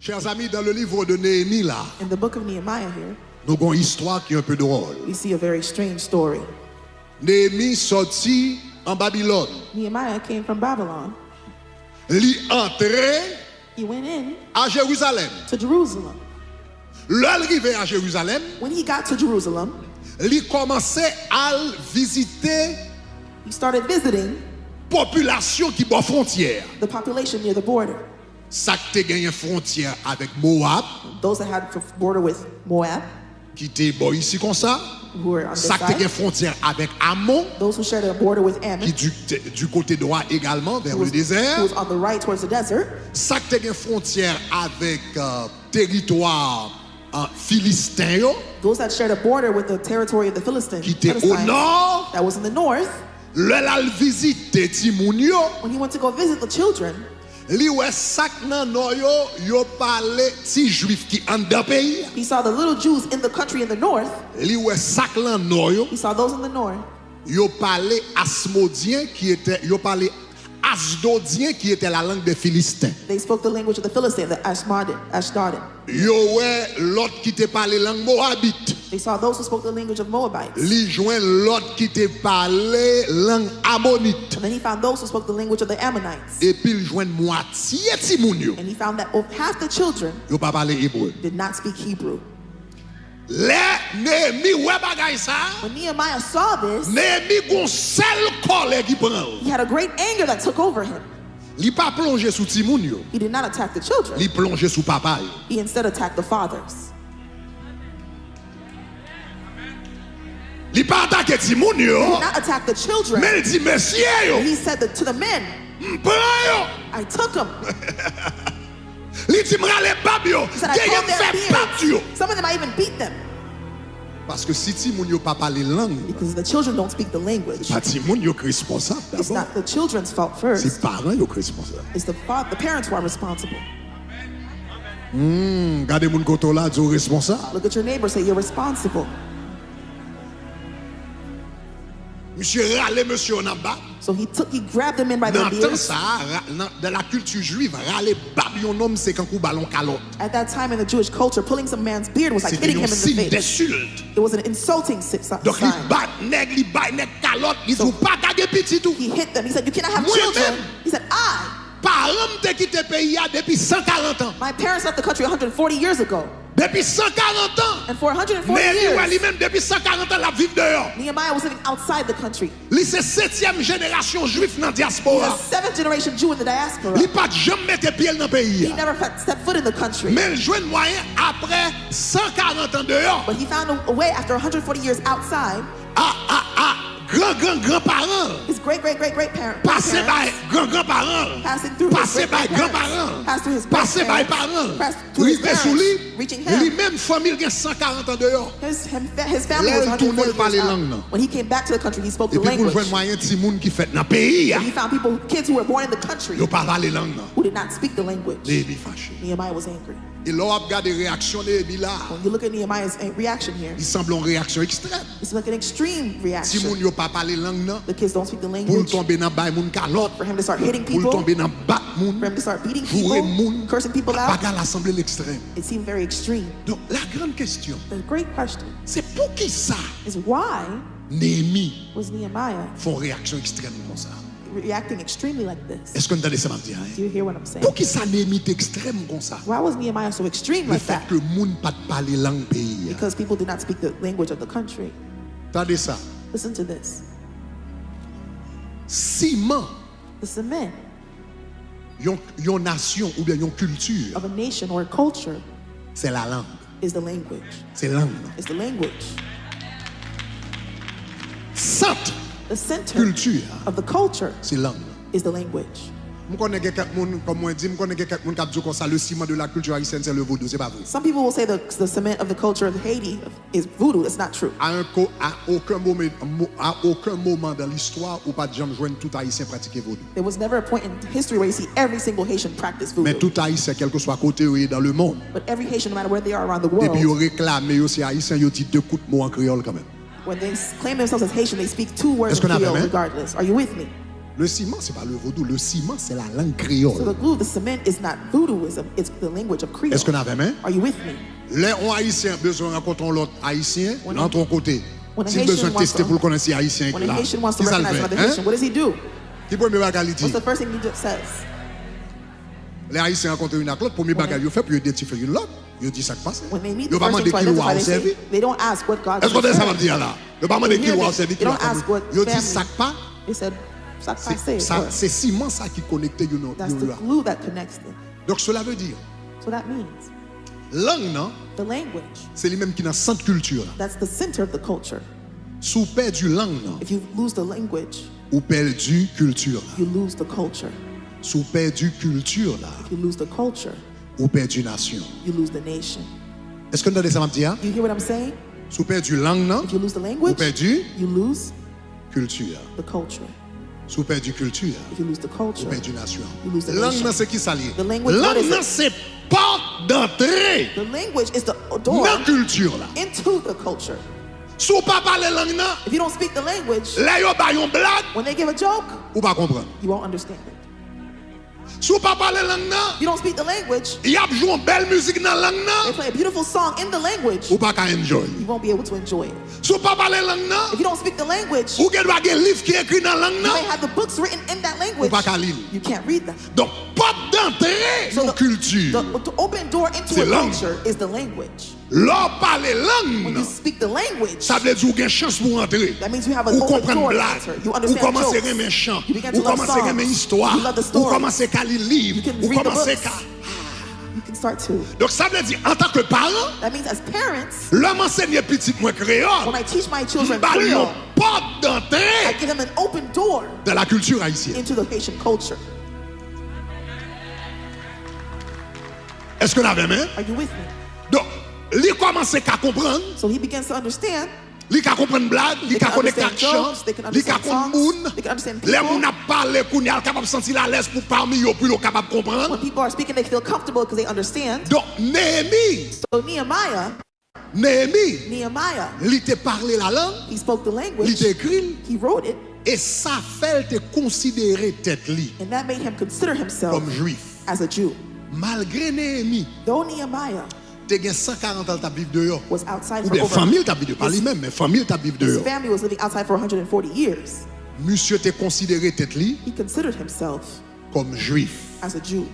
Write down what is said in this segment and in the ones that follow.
Chers amis, dans le livre de Néhémie, là, In the book of Nehemiah here, nous avons une histoire qui est un peu drôle. we see a very strange story. Néhémie sorti en Babylone. Nehemiah came from Babylon. Li entré He went in à Jérusalem. to Jerusalem. L'arrivée à Jérusalem, When he got to Jerusalem, li commençait à visiter he started visiting population qui bat frontière. the population near the border. Ça qui te gagné frontière avec Moab, Those that had the border with Moab, qui était bon ici comme ça. who were on this Ça qui te gagné side. frontière avec Ammon, Those who shared a border with Ammon, qui du côté droit également vers who le was, désert. who was on the right towards the desert. Ça qui te gagné frontière avec territoire philistin, yo, Those that shared a border with the territory of the Philistines, qui était au Philistines, nord. that was in the north. Le lal visite Timoun yo, When he went to go visit the children, li wè sak nan nou yo pale ti juif ki an da pays. he saw the little Jews in the country in the north. Li wè sak lan nou yo, He saw those in the north. yo pale asmodien qui était, yo pale asdodien qui était la langue des Philistins. They spoke the language of the Philistines, the Ashdodin. Yo wè l'autre qui te pale langue moabite. They saw those who spoke the language of Moabites. Li joint l'autre qui te pale langue ammonite. And then he found those who spoke the language of the Ammonites. Et puis il joint moitié Timoun yo. And he found that half the children Yo pa pale hébreu. did not speak Hebrew. Le Néhémie wè bagay sa. When Nehemiah saw this, Néhémie gon sel kolè qui prend. he had a great anger that took over him. Li pa plonge sou Timoun yo. He did not attack the children. Li plonge sou papa yo. He instead attacked the fathers. Li pa atake Timoun He yo. did not attack the children. Men di mesye yo. He said that to the men, Mpren yo. I took them. Li di mrale bab yo. He said, I Geye told their fè pat yo. beards. Some of them I even beat them Parce que si Timoun yo pa pale lang, because the children don't speak the language. pa Timoun yo ki responsable It's d'abord. not the children's fault Si first. parents yo ki responsable. It's the parents who are responsible. Gade moun koto la di yo responsable. Look at your neighbor, say you're responsible. Monsieur rale monsieur nan bab. So he grabbed them in by their Nan tan beards. sa, de la culture juive, rale bab yon nom se kankou balon kalot. At that time in the Jewish culture, pulling some man's beard was like C'était hitting yon him in signe the face. d'insulte. It was an insulting sign. Donc li bat nèg, li bay nèg kalot, li So- dou pa kage petit tout. He hit them. He said, you cannot have Moi children. même. He said, Parents te quitté pays ya depuis 140 ans. my parents left the country 140 years ago. Depuis 140 ans. And for 140 Mais li wè li years, même depuis 140 ans la vive dehors. Nehemiah was living outside the country. Li se 7e génération juif nan He's diaspora. a seventh generation Jew in the diaspora. Li pat jam mette pied nan pays He ya. never stepped foot in the country. Mais il joue moyen après 140 ans dehors. But he found a way after 140 years outside. Grand-grand-grand-parents. His great-great-great-great-parents Passé by grand-grand-parents. passing through his Passé by great-grandparents, grand-parents. passed through his Passé by grandparents, parents. passed through his Rive sou parents, li. reaching him. Li même famille gen 140 ans dehors. His family was Là, il tourne 140 par les years langues, non? out. When he came back to the country, he spoke Et the puis pour language. joindre moyen ti moun qui fait nan pays ya. And he found kids who were born in the country Yo pa parle langue nan. who did not speak the language. Néhémie fâché. Nehemiah was angry. Et là, on regarde les réactions de Néhémie là. When you look at Nehemiah's reaction here, Il semble une réaction extrême. it's like an extreme Si moun reaction. yo pa parle langue nan, The kids don't speak the pour le language. tomber nan bay moun kalot, For him to start hitting pour le people, tomber nan bat moun, for him to start beating fourrer people, moun, cursing people out, bagarre l'assemblée l'extrême. it seemed very extreme. Donc la grande question, The great question c'est pour qui ça is why Néhémie was Nehemiah font réaction extrême comme ça? reacting extremely like this? Est-ce qu'on entend ça dire? Do you hear what I'm saying? Pour qui ça Néhémie est extrême comme ça? Why was Nehemiah so extreme Le like fait that? que moun pas parler langue pays. Because people did not speak the language of the country. Attendez ça. Listen to this. Ciment, The cement yon nation ou bien yon culture, of a nation or a culture c'est la langue. is the language. C'est langue. non? It's the language. Centre The center culture, of the culture c'est langue. is the language. Je connais quelqu'un comme moi dit, je connais quelqu'un qui dit comme ça le ciment de la culture haïtienne c'est le vaudou, c'est pas vrai. Some people will say the cement of the culture of Haiti is voodoo. It's not true. À aucun moment dans l'histoire où pas de gens joignent tout haïtien pratiquer vaudou. There was never a point in history where you see every single Haitian practice Mais voodoo. tout haïtien quel que soit côté où il est dans le monde, But every Haitian, no matter where they are around the et puis ils world, réclament aussi haïtien, ils disent deux coups de mots en créole quand même. when they claim themselves as Haitian, they speak two words Est-ce in qu'on a Creole fait, hein? regardless. Are you with me? Le ciment, c'est pas le vaudou. Le ciment, c'est la langue So créole. the glue, the cement is not voodooism, it's the language of Creole. Est-ce qu'on avait main? Are you with me? Les haïtiens besoin de rencontrer l'autre haïtien When dans ton côté. when a Si Haitian besoin de wants tester to- pour le connaître si haïtien When a là. Haitian wants to Qui ça le recognize fait? another Haitian, what does he do? Qui premier bagage il dit? What's the first thing he says? Les haïtiens rencontrent une avec l'autre, premier bagage il fait pour identifier une l'autre. Il dit ça qui passe. When they meet, Ils the pas first thing demander to qui ou a identify, they, servi. say, they don't ask what God Est-ce qu'on has ça va said. dire là? Ils pas demander qui ou a servi. They don't ask what Ils dit family. ça qui pas. They said, C'est ciment ça qui connecte you know. that's the glue that connects them. Donc cela veut dire So that means langue non, the language, c'est lui-même qui dans centre culture. that's the center of the culture. Sous perdu langue non, If you lose the language, ou perdu culture là. you lose the culture. Sous perdu culture là, If you lose the culture, ou perdu nation. you lose the nation. Est-ce que vous entendez ça m'a dit? You hear what I'm saying? Sous perdu langue non, If you lose the ou language, perdu you lose culture. the culture. Sous perdu culture, If you lose the ou culture, perdu nation. you lose the Langue nation. non, c'est qui ça lié? The language, what Langue is non, it? c'est porte d'entrée The language is the door dans culture là. into the culture. Si vous pas parler langue non, If you don't speak the language, là yo ba yon blague, when they give a joke, ou pas comprendre. you won't understand it. Si vous pas parler langue non, If you don't speak the language, y a joué une belle musique dans langue they non, play a beautiful song in the language, ou pas qu'à enjoy. you won't be able to enjoy it. Si vous pas parler langue non, If you don't speak the language, ou gen doit gen livre qui écrit dans langue you non, may have the books written in that language, ou pas qu'à lire. you can't read them. Donc porte d'entrée So dans culture. the open door into C'est a langue. culture is the language. L'on parle langue When non, you speak the language, ça veut dire ou gen chance pour entrer. that means you have an Ou open comprendre door to blague, enter. You ou understand commencer jokes. à aimer chant, You begin ou to love commencer à aimer songs. histoire, You love the ou stories. commencer à lire livre, You can ou read the commencer books. à... You can start to. Donc ça veut dire en tant que parent, That means as parents, l'homme enseigne petit moins créole, when I teach my children bah Creole, l'on porte I d'entrée give them an open door de la culture haïtienne. into the Haitian culture. Est-ce que vous avez même? Are you with me? Donc, il commence à comprendre, So he begins to understand. il comprendre blague, il They can connecter understand avec chant, jokes, they can il understand comprendre songs, moun. they can understand Les people. moun a parlé, qu'on est capable de sentir la l'aise pour parmi eux, puis ils sont capables de comprendre. When people are speaking, they feel comfortable because they understand. Donc, Néhémie, So Nehemiah, il t'a parlé la langue, he spoke the il language, t'a écrit, he wrote it, et ça fait te considérer tête li and that made him consider himself comme juif. as a Jew. Malgré Néhémie, Though Nehemiah tu as 140 ans, tu as vécu dehors. was outside Ou for bien over, famille, tu as vécu, pas lui-même, mais famille, tu as vécu his dehors. family was living outside for 140 years. Monsieur t'a considéré tête li He considered himself comme juif. as a Jew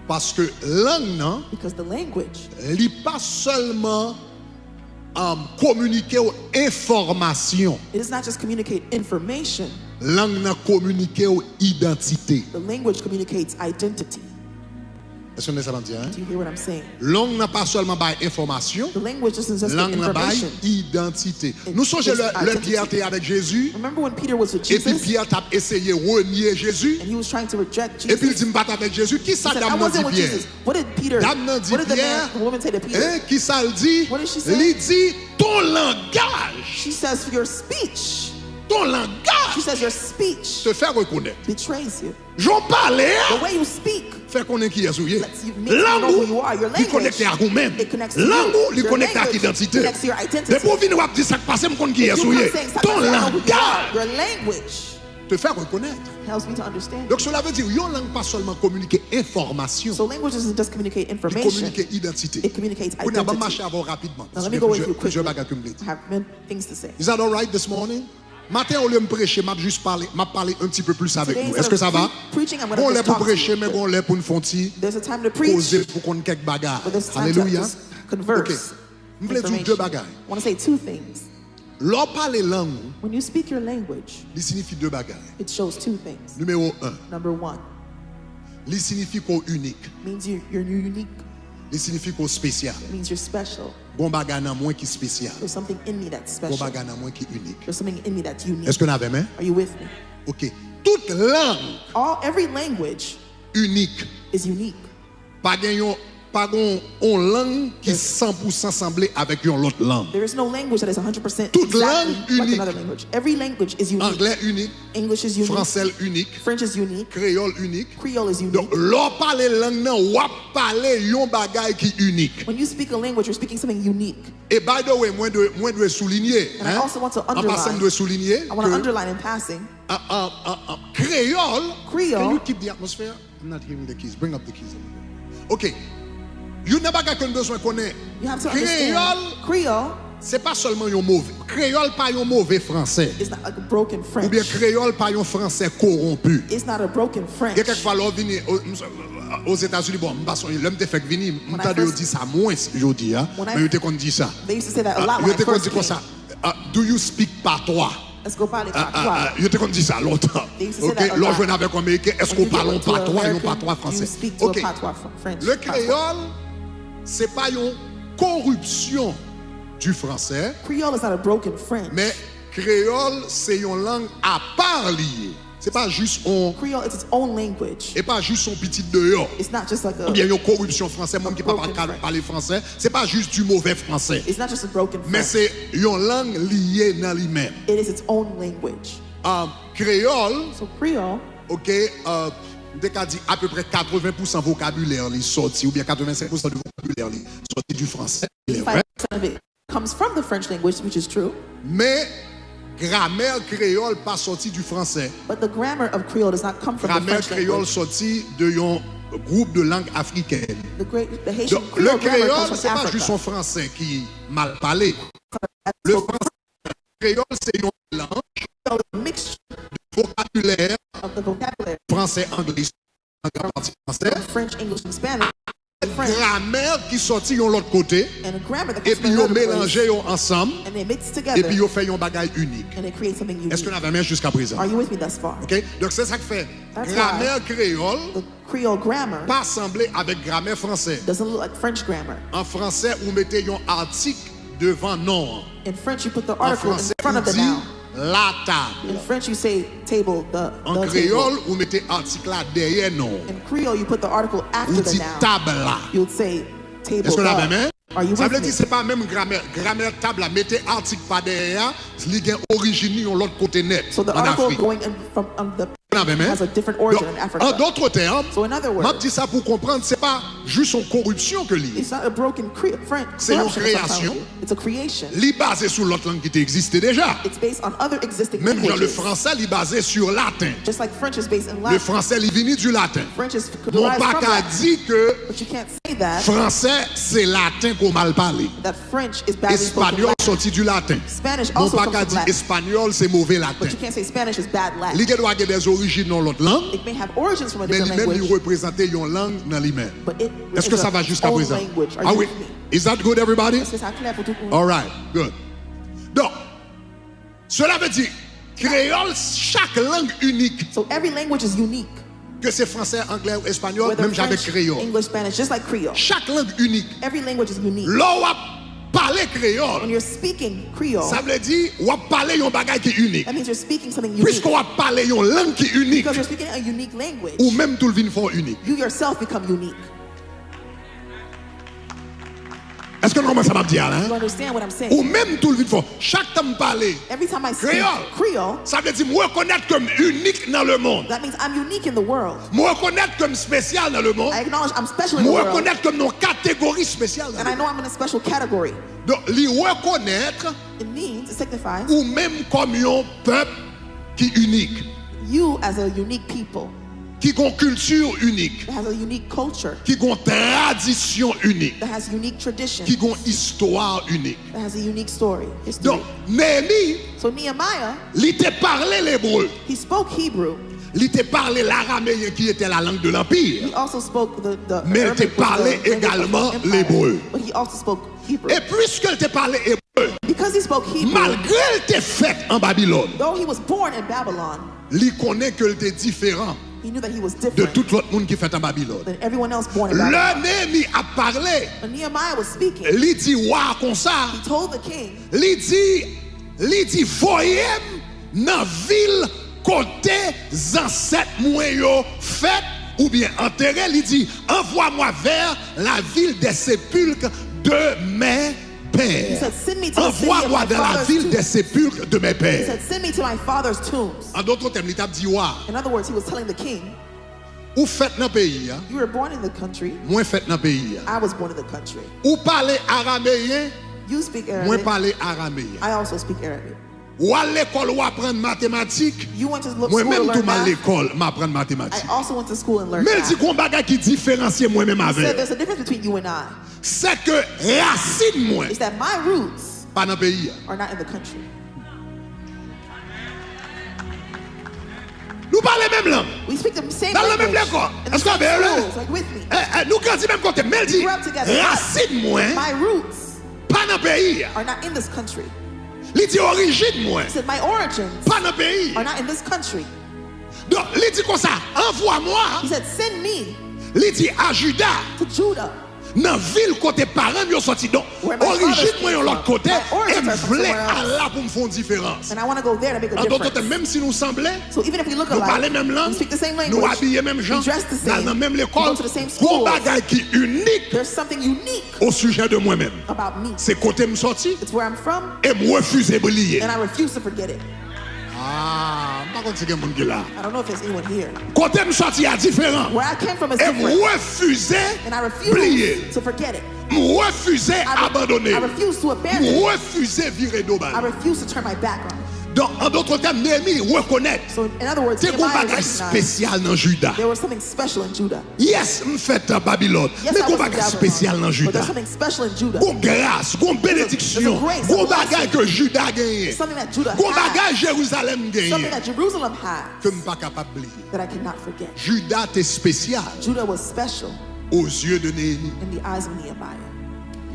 Parce que langue, non, because the language li pas seulement communiquer aux informations. it does not just communicate information. Langue nan communiquer aux identités. The language communicates identity. Est-ce que vous avez ça dire? Do you hear what I'm saying? Langue n'a pas seulement by information, The language isn't just langue n'a by information. identité. It Nous songeons gives le identity. Pierre était avec Jésus, Remember when Peter was with et puis Jesus Pierre t'a essayé de renier Jésus, and he was trying to reject et puis il Jesus? dit m'bat avec Jésus. Qui He ça said, I dame nan wasn't dit with Pierre? Jesus. What did Peter? Dame nan dit What did the Pierre, woman say to Peter? hein, qui ça le dit? What did she say? Il dit ton langage, She says your speech. ton She langage says your speech te fait reconnaître. betrays you. J'en parlais, The way you speak fait connaître qui est souillé. lets you make you know who you are. Your il connecte language, à vous-même. it connects to you. Langue, il Your connecte à language l'identité. connects to your identity. Mais pour venir voir dire ça qui passe, je connais qui est You come souillé. saying, Ton I know who you are. langage Your language te fait reconnaître. helps me to understand. Donc cela veut dire, une langue pas seulement communiquer information, So language doesn't just communicate il information. communique identité. It communicates Vous n'avez pas identity. marché avant rapidement. Now Parce let que me go with you plusieurs quickly. bagages que je voulais I dire. have many things to say. Is that all right this morning? Matin, au lieu de me prêcher, m'a juste parlé, m'a parlé un petit peu plus avec Today, nous. instead Est-ce que of ça va? preaching, I'm Bon, going to l'air just pour talk to prêcher, mais you. bon, l'air pour une fontie, There's a time to preach, poser pour qu'on ait quelques bagages. but there's a time to Alléluia. just converse. Ok. Je voulais dire deux information. bagages. I want to say two things. L'on parle langue, When you speak your language, il signifie deux bagages. it shows two things. Numéro un, Number one, il signifie qu'on unique. means you're unique. Il signifie qu'on spécial. It means you're special. Bon bagage nan moins qui spécial. There's something in me that's Bon special. bagage nan moins qui unique. There's something in me that's unique. Est-ce que nous avons main? Are you with me? OK. Toute langue Every language unique. is unique. Pas gagnant pas une langue qui 100% semblée avec une autre langue. There is no language that is 100% Toute exactly langue like unique. another language. Every language is unique. Anglais unique, English is unique. français unique, French is unique. créole unique. Creole is unique. Donc, l'on parle langue nan, ou parler yon bagay qui unique. When you speak a language, you're speaking something unique. Et by the way, moi dois souligner, And I also want to en passant, underline. dois souligner I want to que underline in passing. Creole, Creole. can you keep the atmosphere? I'm not hearing the keys. Bring up the keys. Okay. You n'avez pas besoin de connaître. You have to Créole, understand. Creole c'est pas seulement un mauvais. Créole pas un mauvais français. is not like a broken French. Ou bien créole pas un français corrompu. It's not a broken French. Il y a quelquefois là venir aux États-Unis, bon, l'homme te fait venir, m'entendez dit ça moins aujourd'hui, hein. Mais il te qu'on dit ça. They used to say that a lot when Il I te qu'on first dit comme came. ça. Do you speak patois? Let's go parler patois. Je te qu'on dit ça longtemps. They used to say OK, that a lorsque lot. je avec américain, est-ce qu'on When you parle get to patois et un American, patois you français? speak to a OK. patois French. Le patois. créole, c'est pas une corruption du français, Creole is not a broken French. mais créole, c'est une langue à part liée. C'est pas juste on Creole is its own language. et pas juste son petit dehors. It's not just like Ou bien a. une corruption français, moi qui ne broken parle French. parler français, c'est pas juste du mauvais français, It's not just a broken mais French. c'est une langue liée dans lui-même. It is its own language. Créole, So Creole, OK, dès qu'on dit à peu près 80% vocabulaire li sorti ou bien 85% du vocabulaire li sorti du français, il est vrai. 5% of it comes from the French language, which is true. Mais grammaire créole pas sorti du français. But the grammar of Creole does not come from the Grammaire French créole language. sorti de un groupe de langue africaine. The Haitian Donc, le Creole grammar créole, comes c'est from pas juste Africa. son français qui mal parlé. Le français créole, c'est une langue A mixture vocabulaire of the vocabulary français anglais en partie français. of French, English, and Spanish, French, Grammaire qui sorti de l'autre côté and a grammar that et comes puis from yo another place, mélangé yo ensemble and they mix et together, puis yo fait un bagage unique. and they create something Est-ce unique. qu'on avait même jusqu'à présent? Are you with me thus far? OK? Donc c'est ça qui fait That's grammaire créole The Creole grammar pas semblé avec grammaire français. doesn't look like French grammar. En français, vous mettez un article devant nom. In French, you put the En article in français, front vous of the dites noun. la table. In French, you say table, En the table. créole, vous mettez article là derrière nom. In Creole, you put the article after Vous the dites noun. table là. You would say table. Est-ce qu'on a the. même? Are you Ça with veut me? dire que ce n'est pas même grammaire. Grammaire table là, mettez article pas derrière, il y a origine de l'autre côté net So the en article Afrique. going in from the On a même? has a different origin Donc, in en Africa. d'autres termes, So in other je words, dis ça pour comprendre, ce n'est pas juste une corruption que l'île. it's not a broken French. C'est une corruption, as I'm création. telling you. It's a creation. L'île basée sur l'autre langue qui existait déjà. It's based on other existing Même genre le languages. français, l'île basé sur latin. Just like French is based in Le Latin. français, il vient du latin. French is Mon derived pas from qu'à Latin. dire que But you can't say that français, c'est latin qu'on mal parlé. French is badly spoken. Espagnol sorti du latin. Spanish Mon also pas comes qu'à from dire Latin. espagnol, c'est mauvais latin. But you can't say Spanish is bad Latin. Il doit avoir des origines dans l'autre langue, It may have origins from a mais different lui-même, il language, représente une langue dans lui-même. but it Est-ce is que ça a va jusqu'à own présent? language. Are Ah you oui. with me? Is that good, everybody? Est-ce que ça clair pour tout le monde? All right, good. Donc, cela veut dire, créole, chaque langue unique, So every language is unique. que c'est français, anglais ou espagnol, Whether même avec French, créole. English, Spanish, just like Creole. Chaque langue unique. Every language is unique. Là où on parle When créole, you're speaking Creole, ça veut dire on parler un bagage qui est unique. that means you're speaking something unique. Puisqu'on va parler une langue qui est unique, Because you're speaking a unique language, ou même tout le vin fort unique. you yourself become unique. Est-ce que comment ça m'a dit là? You understand what I'm saying? Ou même tout le vin fort. Chaque temps parler, Every time I speak Creole. Creole, ça veut dire me reconnaître comme unique dans le monde. that means I'm unique in the world. Me reconnaître comme spécial dans le monde. I acknowledge I'm special in Me the world, reconnaître comme une catégorie spéciale dans and le I know I'm in a special category. monde. Donc, les reconnaître It means, it signifies ou même comme un peuple qui est unique, you as a unique people qui a une culture unique, that has a unique culture, qui a une tradition unique, that has unique tradition, qui a une histoire unique. that has a unique story, history. Donc, Néhémie, So Nehemiah, il te parlait l'hébreu, he spoke Hebrew. il te parlait l'araméen qui était la langue de l'Empire. He also spoke the Mais il Arabic te was the parlait language of the également empire, l'hébreu. But he also spoke Hebrew. Et puisqu'il te parlait hébreu, Because he spoke Hebrew, malgré il te fait en Babylone, though he was born in Babylon, il connaît qu'il était différent he knew that he was de different tout l'autre monde qui fait en Babylone. than everyone else born in Babylon. Le Néhémie a parlé, When Nehemiah was speaking, il dit ouais comme ça, he told the king, il dit voyez dans ville côté ancêtres moi yo fait ou bien enterré, il dit, envoie-moi vers la ville des sépulcres de mes He pères. said, send me to the city of Envoie-moi my dans la father's ville tombs. des sépulcres de mes He pères. said, send me to my father's tombs. En d'autres termes, il t'a dit, ouais, In other words, he was telling the king, ou faites dans le pays, you were born in the country. moi faites dans le pays. I was born in the country. Ou parlez araméen, You speak moi Arabic. parler araméen. I also speak Arabic. Ou à l'école ou apprendre mathématiques, You went to school moi to même tout learn mal math. l'école, m'apprendre mathématiques. I also went to school and learned Mais il dit math. qu'on bagage qui différencie moi-même He said avec. there's a difference between you and I. C'est que racine moi Is that my roots pas dans le pays. are not in the country. Nous parlons même langue. We speak the same Dans la même language. école. In the Est-ce qu'on same est schools, like with me. Nous grandissons même côté. Mais il dit We grew up together. racine moi My roots pas dans le pays. are not in this country. Il dit origine moi He said my origins pas dans le pays. are not in this country. Donc il dit comme ça, envoie-moi. He said send me Il dit à Juda. to Judah. Dans la ville côté parents ils sorti donc Where my origine fathers moi came l'autre from. côté My origins et are from voulait somewhere else. Allah pour me faire une différence. And I want to go there to make a En d'autres termes, difference. même si nous semblons, So even if we look nous parlons alike, même langue, we speak the same nous language, habillons même gens, we dress the same, dans la même we école, go to the same un schools, bagage qui est unique there's something unique au sujet de moi-même. about me. C'est côté me sorti It's where I'm from, et me refuser d'oublier. and I refuse to forget it. Ah, par contre, c'est quelqu'un qui est là. I don't know if there's anyone here. Côté me sorti est différent. Where I came from is Et different, me refuser and I d'oublier. refuse to forget it. Me refuser abandonner. I refuse to abandon Me it. refuser virer I d'obal. refuse to turn my back on it. Donc, en d'autres termes, Néhémie reconnaît So in other words, c'est un Nehemiah bagage recognized spécial dans Juda. there was something special in Judah. Yes, me fait à Babylone. Yes, Mais I un was in bagage spécial dans Babylon, but Juda. there's something special in Judah. Gon grâce, gon bénédiction, There's a grace, gon a blessing. bagage que Juda gagne. Something that Judah Gon had, bagage Jérusalem something gagne. that Jerusalem had Que me pas capable de oublier. that I cannot forget. Juda était spécial Judah was special aux yeux de Néhémie. in the eyes of Nehemiah.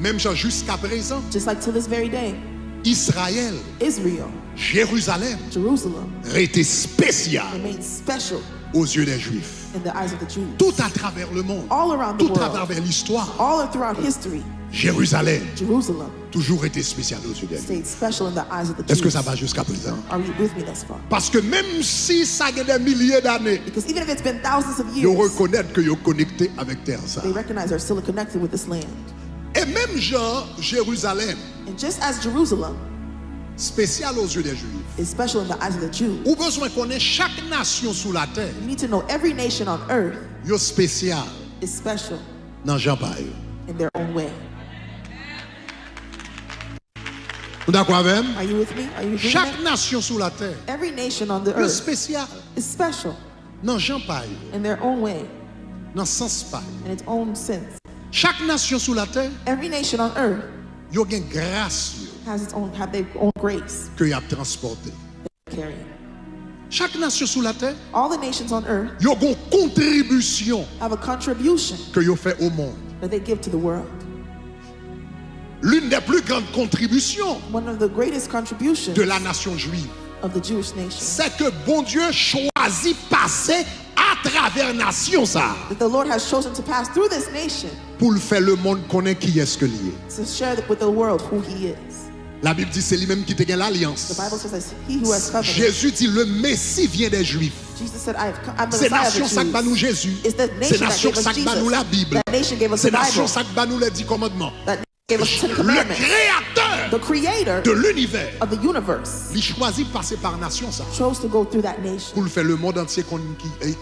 Même genre jusqu'à présent, Just like to this very day, Israël, Israel, Jérusalem, Jerusalem était spécial remains special aux yeux des Juifs. in the eyes of the Jews. Tout à travers le monde, All around the tout à world, travers l'histoire, all throughout history, Jérusalem Jerusalem toujours été spécial aux yeux des Juifs. stayed special in the eyes of the Est-ce que Jews. ça va jusqu'à présent? Are you with me thus far? Parce que même si ça a des milliers d'années, Because even if it's been thousands of ils years, reconnaissent que ils connectés avec terre ça. they recognize they're still connected with this land. Et même genre Jérusalem, And just as Jerusalem spécial aux yeux des Juifs. is special in the eyes of the Jews, Ou besoin qu'on ait chaque nation sous la terre, you need to know every nation on earth yo spécial is special dans Jean Paille. in their own way. Vous d'accord avec moi? Are you with me? Are you agreeing? Chaque nation sous la terre, Every nation on the yo earth spécial is special dans Jean Paille, in their own way, dans sens paille. in its own sense. Chaque nation sous la terre, Every nation on earth yo gen grâce yo have their own grace que y a transporté. to carry. Chaque nation sous la terre, All the nations on earth yo gon contribution have a contribution que yo fait au monde. that they give to the world. L'une des plus grandes contributions One of the greatest contributions de la nation juive, of the Jewish nation c'est que bon Dieu choisit passer à travers nation ça that the Lord has chosen to pass through this nation pour le faire le monde connaît qui est-ce que lié. to share with the world who He is. La Bible dit c'est lui-même qui te gagne The l'alliance. Bible says that He who has covenant. Jésus dit le Messie vient des Juifs. Jesus said, I'm the C'est Messiah nation of ça the que bat nous Jews. Jésus. It's the C'est nation that nation gave us ça que bat nous Jesus. la Bible. That nation gave us C'est the nation Bible. ça que bat nous les 10 commandements. That nation gave us the Ten Le Commandments. créateur The creator de l'univers, of the universe il choisit passer par nation ça chose to go through that nation pour le faire le monde entier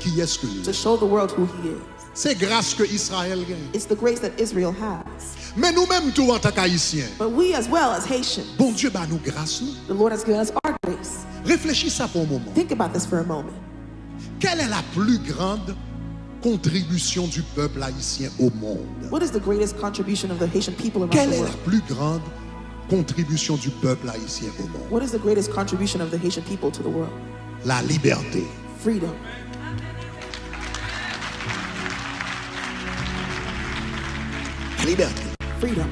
qui est-ce que to lié. show the world who He is. C'est grâce que Israël gagne. It's the grace that Israel has. Mais nous-mêmes tout en tant qu'haïtiens, But we as well as Haitians, bon Dieu bat nous grâce nous. the Lord has given us our grace. Réfléchis ça pour un moment. Think about this for a moment. Quelle est la plus grande contribution du peuple haïtien au monde? What is the greatest contribution of the Haitian people around Quelle the est la world? plus grande contribution du peuple haïtien au monde? What is the greatest contribution of the Haitian people to the world? La liberté. Freedom. La liberté. Freedom.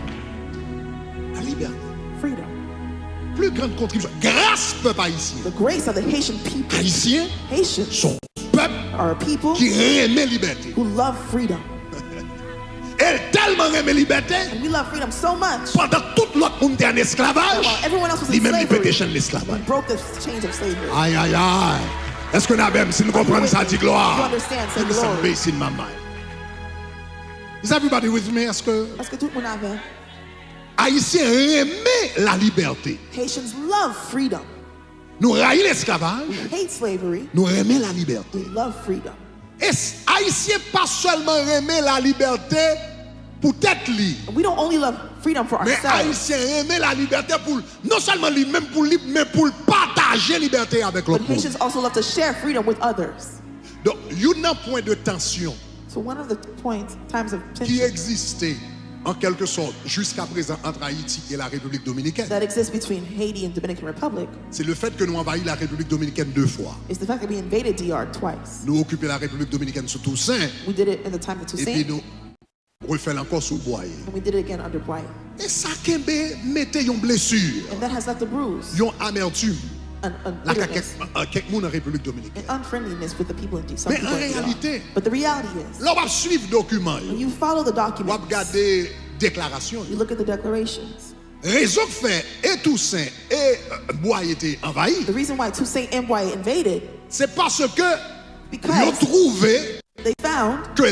La liberté. Freedom. Plus grande contribution. Grâce peuple haïtien. The grace of the Haitian people. Haïtiens Haitians sont peuple are a people qui aime liberté. who love freedom. Elle tellement aime liberté, And we love freedom so much pendant tout l'autre monde était en esclavage, that while everyone else was in lui-même il peut slavery, déchaîner we l'esclavage. broke the chains of slavery. Aïe, aïe, aïe. Est-ce que nous avons, si nous comprenons ça, dit You gloire? understand? Say Give me some glory. bass in my mind. Is everybody with me? Est-ce que Est-ce que tout le monde avait? Haïtiens aiment la liberté? Haitians love freedom. Nous raillons l'esclavage, We hate slavery. nous aimons la liberté. We love freedom. Et Haïtiens pas seulement aimer la liberté pour tête li, We don't only love freedom for mais ourselves, Haïtiens aimer la liberté pour non seulement lui même pour lui, mais pour partager la liberté avec but l'autre monde. Haitians also love to share freedom with others. Donc, il y a un point de tension So one of the times of qui tension existait en quelque sorte jusqu'à présent entre Haïti et la République dominicaine. that exists between Haiti and Dominican Republic C'est le fait que nous envahissons la République dominicaine 2 fois. is the fact that we invaded DR twice. Nous occupons la République dominicaine sous Toussaint We did it in the time of et puis Toussaint, nous refaisons encore sous Boyer. and we did it again under Bryant. Et ça kembe mette une blessure, And that has left a bruise, une amertume an là bitterness, quelqu'un monde en République dominicaine. an unfriendliness with the people in some Mais people en in DR. réalité, But the reality is, là on va suivre document, when you follow the on va documents, regarder déclaration. you look at the declarations. Raison que fait et Toussaint et Boyer étaient envahis, The reason why Toussaint and Bryant invaded, c'est parce que ils ont because trouvé they found que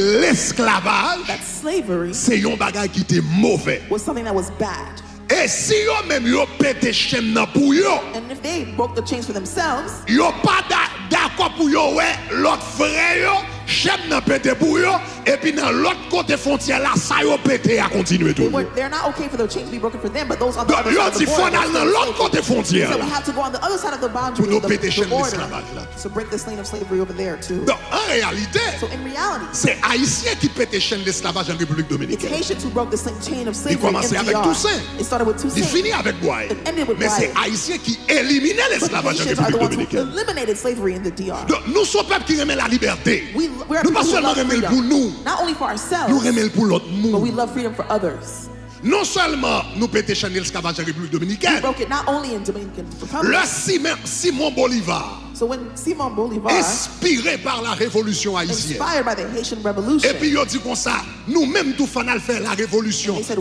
l'esclavage that slavery c'est un bagage qui était mauvais. was something that was bad. Et si yo même yo pété chaîne nan pour yo, And if they broke the chains for themselves, yo pas d'accord pour yo ouais l'autre frère yo chaîne nan pété pour yo et puis dans l'autre côté frontière là ça yo pété à continuer tout. they're not okay for their chains to be broken for them, but those on the Donc other yo side of dit the faut border, aller dans l'autre côté frontière so là. we have to go on the other side of the boundary, Pour nous the péter chaîne border, l'esclavage là. to break this lane of slavery over there too. Donc en réalité, So in reality, c'est haïtien qui pété chaîne l'esclavage en République it's dominicaine. Haitians who broke the chain of slavery in commençait avec DR. Toussaint. It started with Il Toussaint. finit avec Boyer. It ended with Mais c'est Bryant. haïtien qui éliminait But l'esclavage en Haitians are the République ones who dominicaine. eliminated slavery in the DR. Donc nous sommes peuple qui remet la liberté. We're Nous pas people who seulement love remet pour freedom, nous, not only for nous ourselves, remet pour l'autre but we monde. love freedom for others. Non seulement nous pété chaîne l'esclavage en République We dominicaine, broke it not only in Dominican Republic. le Simon Bolivar, So when Simon Bolivar, inspiré par la révolution haïtienne, inspired by the Haitian Revolution, et puis il dit comme ça, nous-mêmes tout fanal faire la révolution, They said-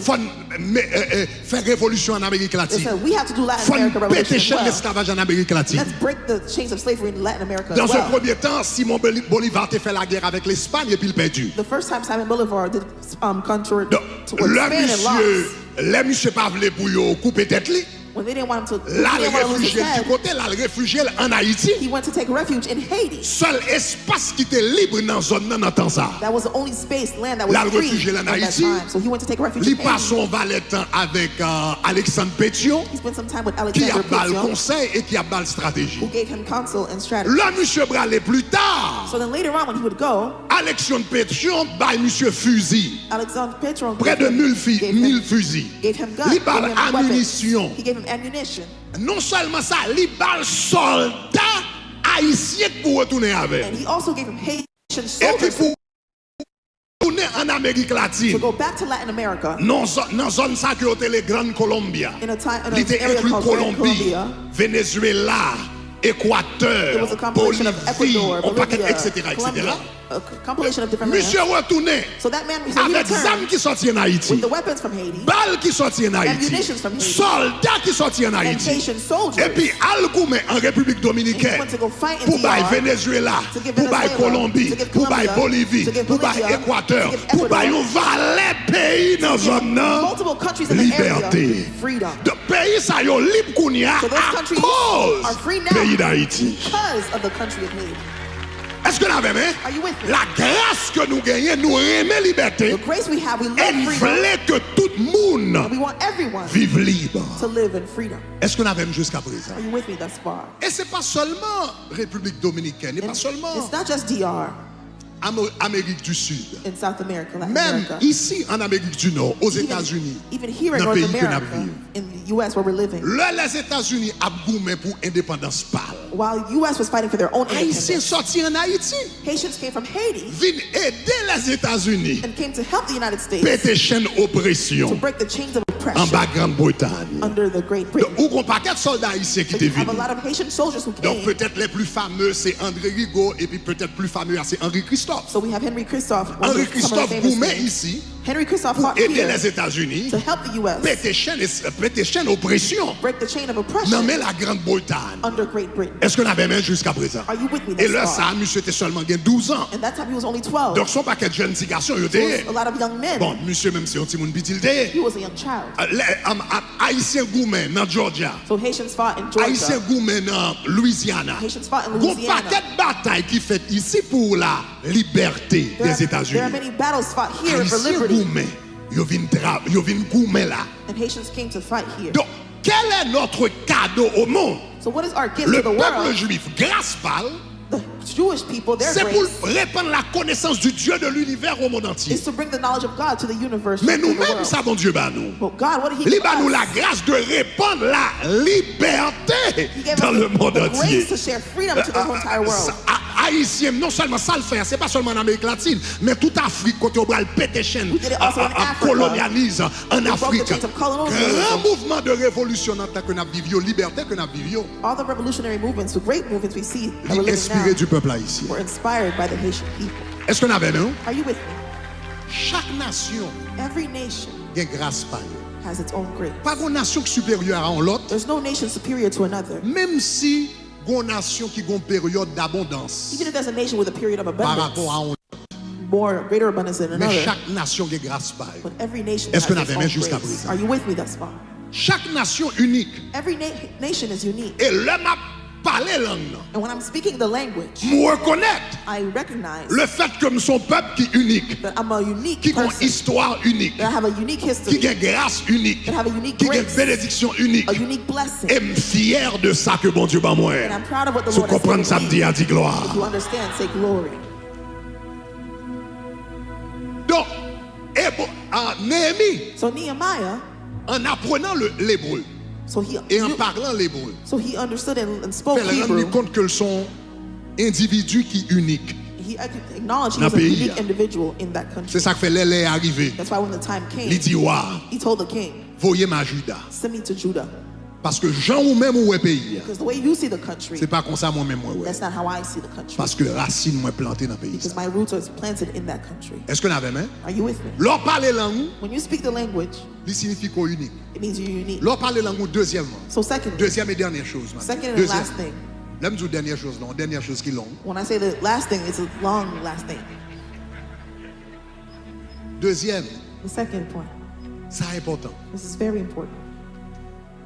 faire révolution en Amérique they latine, said we have to do Latin faut America péter Revolution as chaîne well. l'esclavage en Amérique latine. Let's break the chains of slavery in Latin America Dans as un well. premier temps, Simon Bolivar a fait la guerre avec l'Espagne et puis il perdu. The first time Simon Bolivar did country Donc, towards le Spain and monsieur, lost. les monsieur pas voulu pour yo couper tête li, When they didn't want him to, là they le didn't want to lose his réfugié du head, côté, là le réfugié en Haïti. he went to take refuge in Haiti. Seul espace qui était libre dans la zone dans temps ça. That was the only space, land that Là, was le free réfugié at en that Haïti. time. So he went to take refuge Il in passe Haiti. son valet temps avec Alexandre Pétion, He spent some time with qui a Alexander bal Pétion, conseil et qui a bal stratégie. who gave him counsel and strategy. Là, monsieur Bralé plus tard, So then later on, when he would go, Alexandre Pétion baille monsieur fusil. Alexander Petron Près de 1000 fusils. gave him guns, Li gave bal him weapons. ammunition. He gave him ammunition. Non seulement ça, li bal soldat haïtien pour retourner avec. And he also gave him Haitian Et puis soldiers pour retourner en Amérique to latine, go back to Latin America dans zone ça qui était les Grandes Colombia. in an Il était area inclus called Grand Colombie, Colombia. Venezuela, It Équateur, was a compilation of Bolivie, Ecuador, un paquet, Bolivia, etc., etc. Colombia, a compilation of different lands. Monsieur retourné So that man, so he avec returned zam qui sorti en Haïti, with the weapons from Haiti balles qui sorti en Haïti, Ammunitions from Haiti. soldats qui sorti en and Haïti. Haitian soldiers. Et puis al goumé en République And he dominicaine went to go fight in pour bailler DR, Venezuela, to give pour bailler Venezuela, Colombie, to give pour bailler Colombia, Bolivie, to give pour bailler Bolivia, Équateur, to give pour Ecuador, bailler un valet pays dans zone nan, multiple countries in the liberté. area, freedom. De pays ça yo libre kounya So those à countries cause are free now pays d'Haïti. because of the country of Haiti. Est-ce que nous avons Are you with me? la grâce que nous gagnons, nous aimons liberté, The grace we have, we love et nous freedom, voulons que tout le monde and we want everyone vive libre. to live in freedom. Est-ce que nous avons jusqu'à présent? Are you with me thus far? Et ce n'est pas seulement République dominicaine, et pas seulement It's not just DR Amérique du Sud. in South America, Latin Même America. ici en Amérique du Nord, aux États-Unis, Even here in dans North le pays que nous America, vivons. in the U.S. where we're living, Les États-Unis ont goumé pour indépendance pâle. while U.S. was fighting for their own Haïtiens independence, sortis en Haïti, Haitians came from Haiti viennent aider les États-Unis and came to help the United States péter chaîne to oppression break the chains of en oppression bas Grande-Bretagne. under the Great Donc, Britain. où on paquet de soldats haïtiens qui But étaient you have a venus. lot of Haitian soldiers who Donc came. peut-être les plus fameux c'est André Rigaud et puis peut-être plus fameux c'est Henri Christophe. So we have Henry Christophe, one Henri of some of the Christophe famous Goumet names. ici Henry Kissinger pour fought aider here les États-Unis to help the U.S. péter chaîne oppression break the chain of non oppression mais la Grande-Bretagne. under Great Britain. Est-ce qu'on avait même jusqu'à présent? Are you with me Et thus là far? ça monsieur était seulement 12 ans. And that time he was only 12. Donc son paquet de jeunes petits garçons il There était was a lot of young men. bon monsieur même si on petit monde petit He was a young child. Haïtien Goumen dans Georgia. So Haitians fought in Haïtien Georgia. Goumen dans Louisiana. Haitians fought in Gon paquet Louisiana. de batailles qui fait ici pour la liberté There des are États-Unis. many battles fought here for Haïtien liberty. Goumen, yo vin Goumen là. And Haitians came to fight here. Donc, quel est notre cadeau au monde? So what is our gift Le to the peuple world? juif, grâce parle, The Jewish people, their c'est pour grace répandre la connaissance du Dieu de l'univers au monde entier. is to bring the knowledge of God to the universe. Mais to the nous-mêmes, world. savons Dieu bat nous. But God, what did He Il give bat nous us? la grâce de répandre la liberté He gave dans us le monde the entier. grace to share freedom to the entire world. Haïtien, non seulement ça le fait, c'est pas seulement en Amérique latine, mais toute Afrique, côté au bras, le pété chaîne, We did it also in Africa. colonialise en We broke Afrique. the chains of colonialism. Grand mouvement de révolution dans que nous vivons, liberté que nous vivons, All the revolutionary movements, the great movements we see that we're living inspiré now, du peuple haïtien. were inspired by the Haitian people. Est-ce qu'on avait nous? Are you with me? Chaque nation Every nation a grâce par eux. has its own grace. Pas une nation supérieure à l'autre, There's no nation superior to another. même si une nation qui a une période d'abondance Even if there's a nation with a period of par abundance, rapport à une, more greater abundance than mais another, chaque nation a grâce par eux. but every nation Est-ce has qu'on its avait own même jusqu'à grace. présent? Are you with me thus far? Chaque nation unique. Every nation is unique. Et l'homme a parlé langue. And when I'm speaking the language, Moi reconnaître I recognize le fait que nous sommes peuple qui est unique, that I'm a unique qui a une person, histoire unique, that I have a unique qui history, a une grâce unique, that I have a unique qui a une grace, bénédiction unique. a unique blessing. Et je suis fier de ça que bon Dieu m'a moi. And I'm proud of what the Si vous Lord has comprenez ça, given me dit me. à dit gloire. If you understand, say glory. Donc, Néhémie, So Nehemiah, en apprenant l'hébreu so he et en parlant l'hébreu, understood and spoke fait rendre Hebrew. compte que son individu qui est unique. He acknowledged he Dans was a pays, unique hein. individual in that C'est country. ça que fait l'élé arrivé. That's why when the time came, Il dit, ouais, he told the king, voyez ma Juda. send me to Judah. Parce que Jean ou même ou est pays, Because the way you see the country, c'est pas comme ça moi-même moi. that's not how I see the country. Parce que racine moi planté dans le pays. Because my roots are planted in that country. Est-ce qu'on avait même? Are you with me? L'on parle langue, When you speak the language, il signifie qu'on est unique. it means you're unique. L'on parle langue deuxièmement. So secondly, Deuxième et dernière chose. maintenant. second and Deuxième. last thing. Là, je dis dernière chose longue, dernière chose qui est longue. When I say the last thing, it's a long last thing. Deuxième, The second point. ça est important. This is very important.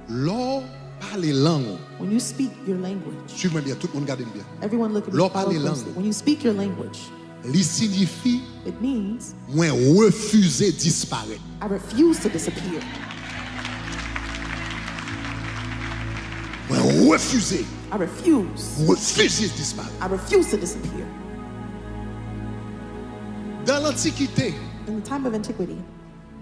L'on parle langue. When you speak your language, Suivez-moi bien, tout le monde garde bien. everyone look at me L'on so parle closely. langue. When you speak your language, Il signifie it means moins refuser disparaître. I refuse to disappear. Moins refuser. I refuse. Refuser disparaître. I refuse to disappear. Dans l'Antiquité, In the time of antiquity,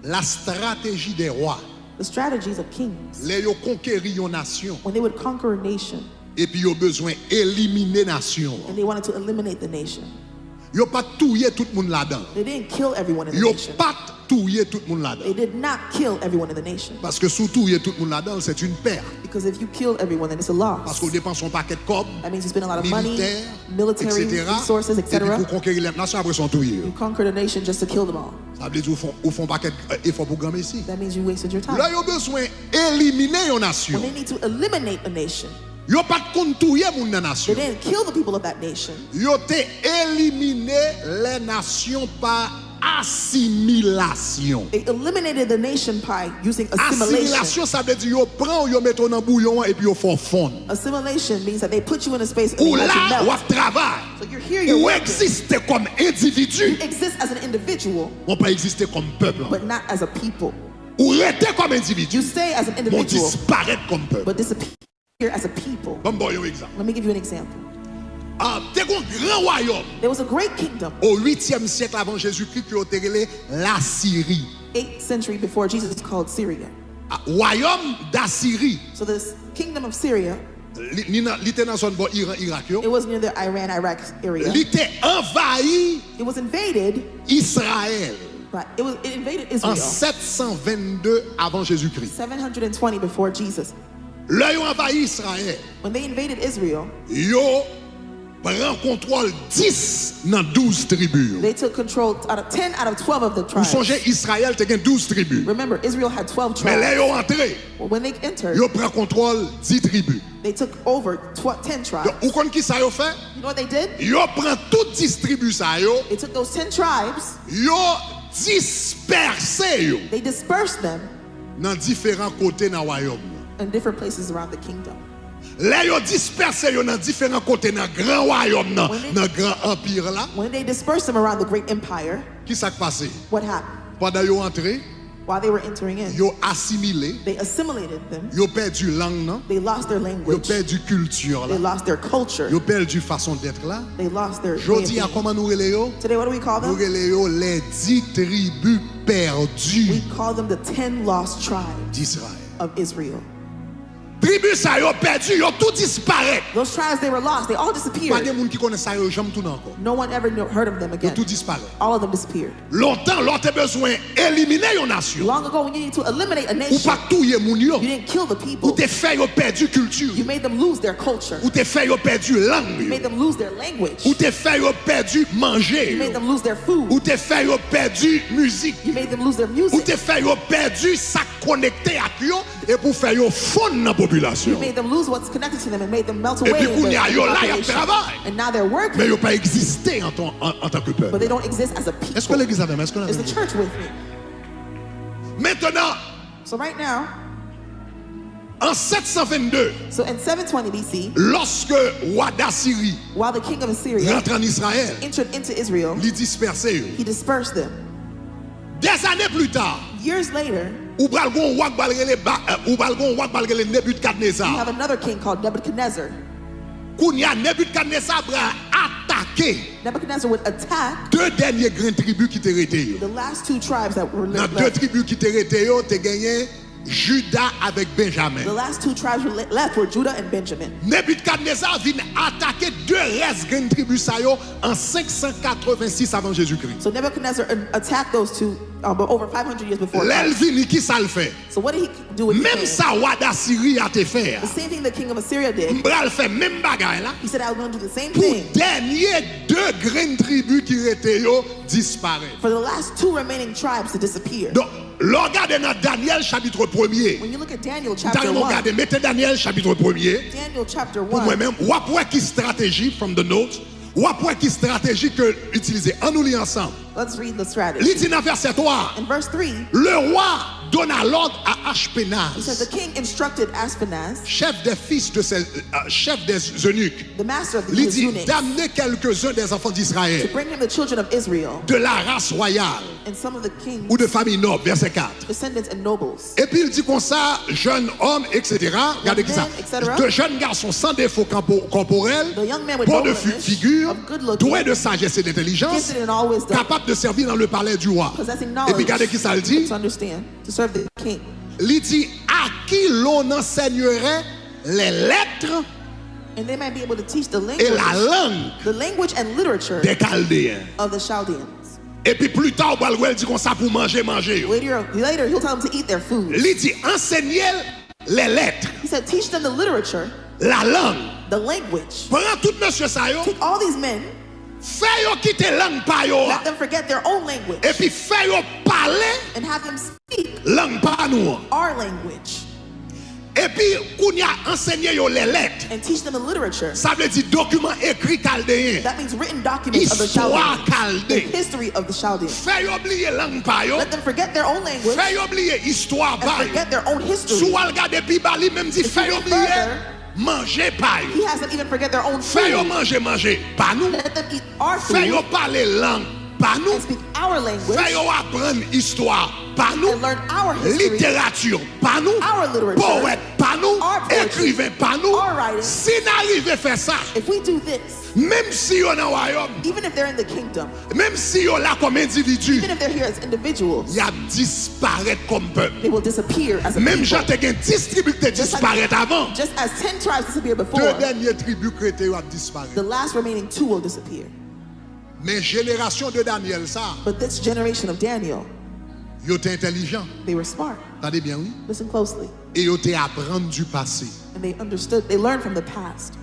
la stratégie des rois, the strategies of kings, les yo conquérir une nation, when they would conquer a nation et puis yo besoin éliminer nation. and they wanted to eliminate the nation, Yo pas touyer tout le monde là-dedans. they didn't kill everyone in the Yo nation. pas touyer tout le monde là-dedans. They did not kill everyone in the nation. Parce que sous touyer tout le monde là-dedans, c'est une perte. Because if you kill everyone, then it's a Parce loss. qu'on dépense un paquet de cob, That means you spend a lot of money, militaire, military etc. resources, Et puis etc. pour conquérir les nations, après son touyer. You conquered a nation just to kill them all. Ça veut dire au fond paquet d'efforts pour gagner ici. That means you wasted your time. Là, yo besoin éliminer une nation. When they need to eliminate a nation, Yo pas de touyer mon they nation. didn't kill the people of that nation. Yo te éliminer les nations par assimilation. They eliminated the nation by using assimilation. Assimilation, ça veut dire yo prend, yo met dans bouillon et puis yo font fond. Assimilation means that they put you in a space and Ou they let you là, ou melt. travail. So you're here, you're Ou working. exister comme individu, You exist as an individual, on pas exister comme peuple. but not as a people. Ou rester comme individu, You stay as an on individual, disparaître comme peuple. but disappear as a people. Bon, bon, un exemple. Let me give you an example. T'es un grand royaume There was a great kingdom, au 8e siècle avant Jésus-Christ qui a été la Syrie. 8th century before Jesus, is called Syria. Royaume d'Assyrie. So this kingdom of Syria, Il était dans son bon Irak. it was near the Iran-Iraq area. Il était envahi It was invaded, Israël but it invaded en Israel 722 avant Jésus-Christ. 720 before Jesus. Là, ils ont envahi Israël. When they invaded Israel, Yo prend contrôle 10 dans 12 tribus. They took control out of 10 out of 12 of the Vous tribes. songez, Israël a 12 tribus. Remember, Israel had 12 Mais là, tribes. ils sont entrés. Well, when they entered, Ils prennent contrôle 10 tribus. they took over 10 tribes. Donc, vous connaissez qui ça ils fait? You know what they did? Ils prennent toutes 10 tribus ça yo. They took those 10 tribes, Ils dispersé yo they dispersed them dans différents côtés dans le royaume. in different places around the kingdom. Là, ils dispersé yo dans différents côtés dans le grand royaume, dans le grand empire là. When they dispersed them around the great empire, Qui s'est passé? what happened? Pendant qu'ils sont entrés, While they were entering in, ils ont assimilé, they assimilated them. ils ont perdu langue, non? They lost their Ils ont language. perdu culture They là. lost their culture. Ils ont perdu façon d'être là. They lost their way of Jodi a being. comment nous relais yo? Today, what do we call Nous them? relais yo les 10 tribus perdues We call them the 10 lost tribes d'Israël. of Israel. Tribus ça yo perdu, yo tout disparaît. Those tribes, they were lost. They all Pas de disappeared. monde qui connaît ça yo jamais tout encore. No one ever heard of them Yo again. tout disparaît. All of them disappeared. Longtemps, l'autre besoin éliminer une nation. Long ago, when you need to eliminate a Ou nation, pas touyer moun yo. you didn't kill the Ou people. te fait yo perdu culture. You made them lose their culture. Ou te fait yo perdu langue. You made them lose their language. Ou te fait yo perdu manger. You made them lose their food. Ou te fait yo perdu musique. You made them lose their Ou music. te fait yo perdu ça connecté à yo et pour faire yo fond dans la population. You made them lose what's connected to them and made them melt Et away puis in kounya the yo là y a population. travail. And now they're Mais working, yo pas existé en tant que peuple. but they don't exist as a Est-ce que people. l'église a même? Est-ce que Is the church with me? Maintenant, So right now, en 722, so in 720 BC, lorsque roi d'Assyrie while the king of Assyria rentre en Israël, entered into Israel, il dispersé yo. he dispersed them. Des années plus tard, Years later, ou bral gon roi bal rele we have Nebukadnezar. another king called Nebuchadnezzar. Kounya Nebukadnezar bral attaquer Nebuchadnezzar would attack deux derniers grandes tribus qui te rete yo. the last two tribes that were Dans left. deux tribus qui te rete yo, te gagné Juda avec Benjamin. The last two tribes left were Judah and Benjamin. Nebukadnezar vient attaquer deux restes grandes tribus sa yo en 586 avant Jésus-Christ. So Nebuchadnezzar attacked those two over 500 years before L'el Christ. vini qui ça le fait? So what did he do with his Même hand? ça roi d'Assyrie a te fait. The same thing the king of Assyria did. M'bral fait même bagaille là. He said, I was going to do the same Pour thing. dernier deux grandes tribus qui étaient yo disparaît. For the last two remaining tribes to disappear. Donc, regardez dans Daniel chapitre 1er. When you look at Daniel Vous chapter 1, regardez, mettez Daniel chapitre 1er. Daniel chapter Pour 1, moi-même, ou après qui stratégie from the notes, ou après qui stratégie que utiliser. En nous lit ensemble. let's read the strategy. Lit dans verset 3. In verse 3, Le roi donna l'ordre à he said, Ashpenaz, the king instructed Ashpenaz, chef des fils de chef des eunuques. the master of the Il his dit eunuchs, d'amener quelques-uns des enfants to d'Israël, bring him the children of Israel de la race royale and some of the king's ou de famille noble, verset 4. descendants and nobles. Et puis il dit comme ça, jeunes hommes, etc. Regardez qui ça. men, etc. De jeunes garçons sans défaut corporel, The young men with beaux no de blemish, figure, of good looking, doués de sagesse et d'intelligence, gifted in all wisdom, capables de servir dans le palais du roi. possessing Et knowledge, puis regardez qui ça le dit. to understand, to serve the king. Il dit à qui l'on enseignerait les lettres And they might be able to teach the et la language langue and literature des Chaldéens. of the Chaldeans. Et puis plus tard, il dit comme ça pour manger. Later, he'll tell them to eat their food. Il dit enseigner les lettres, He said, teach them the literature, la langue. the language. Prends tout monsieur ça yo, Take all these men, fais yo quitter langue pa yo, let them forget their own language, et puis fais yo parler and have them speak langue pa nous. our language, Et puis kounya enseigner yo les lettres. and teach them the literature. Ça veut dire document écrit chaldéen. That means written documents of the Histoire Chaldeans, the chaldée. history of the Chaldeans. Fais yo oublier langue pa yo, Let them forget their own language fais yo oublier histoire and pa yo. forget their own history. Sou al gade pi bali même dit If fais you yo read oublier further, manger pa yo. He has them even forget their own Fais yo food. manger pa nous. Let them eat our Fais yo food parler langue pa nous. and speak our language Fais yo apprendre histoire pa nous. and learn our history, Littérature pa nous. our literature. Poète pa nous. Our poetry, Écrivain pa nous. our writing. Si n'arrive faire ça, If we do this, même si yo nan royaume, even if they're in the kingdom, même si yo là comme individu, even if they're here as individuals, y a disparaître comme peuple. they will disappear as a Même people. j'en t'ai distribué qui Just like- disparaître avant. Just as 10 tribes disappeared before, Deux dernières tribus chrétiennes ont disparu. the last remaining 2 will disappear. Mais génération de Daniel ça, But this generation of Daniel, yo t'es intelligent. they were smart. Attendez bien oui. Listen closely. Et yo t'es apprendre du passé. And they understood, they learned from the past.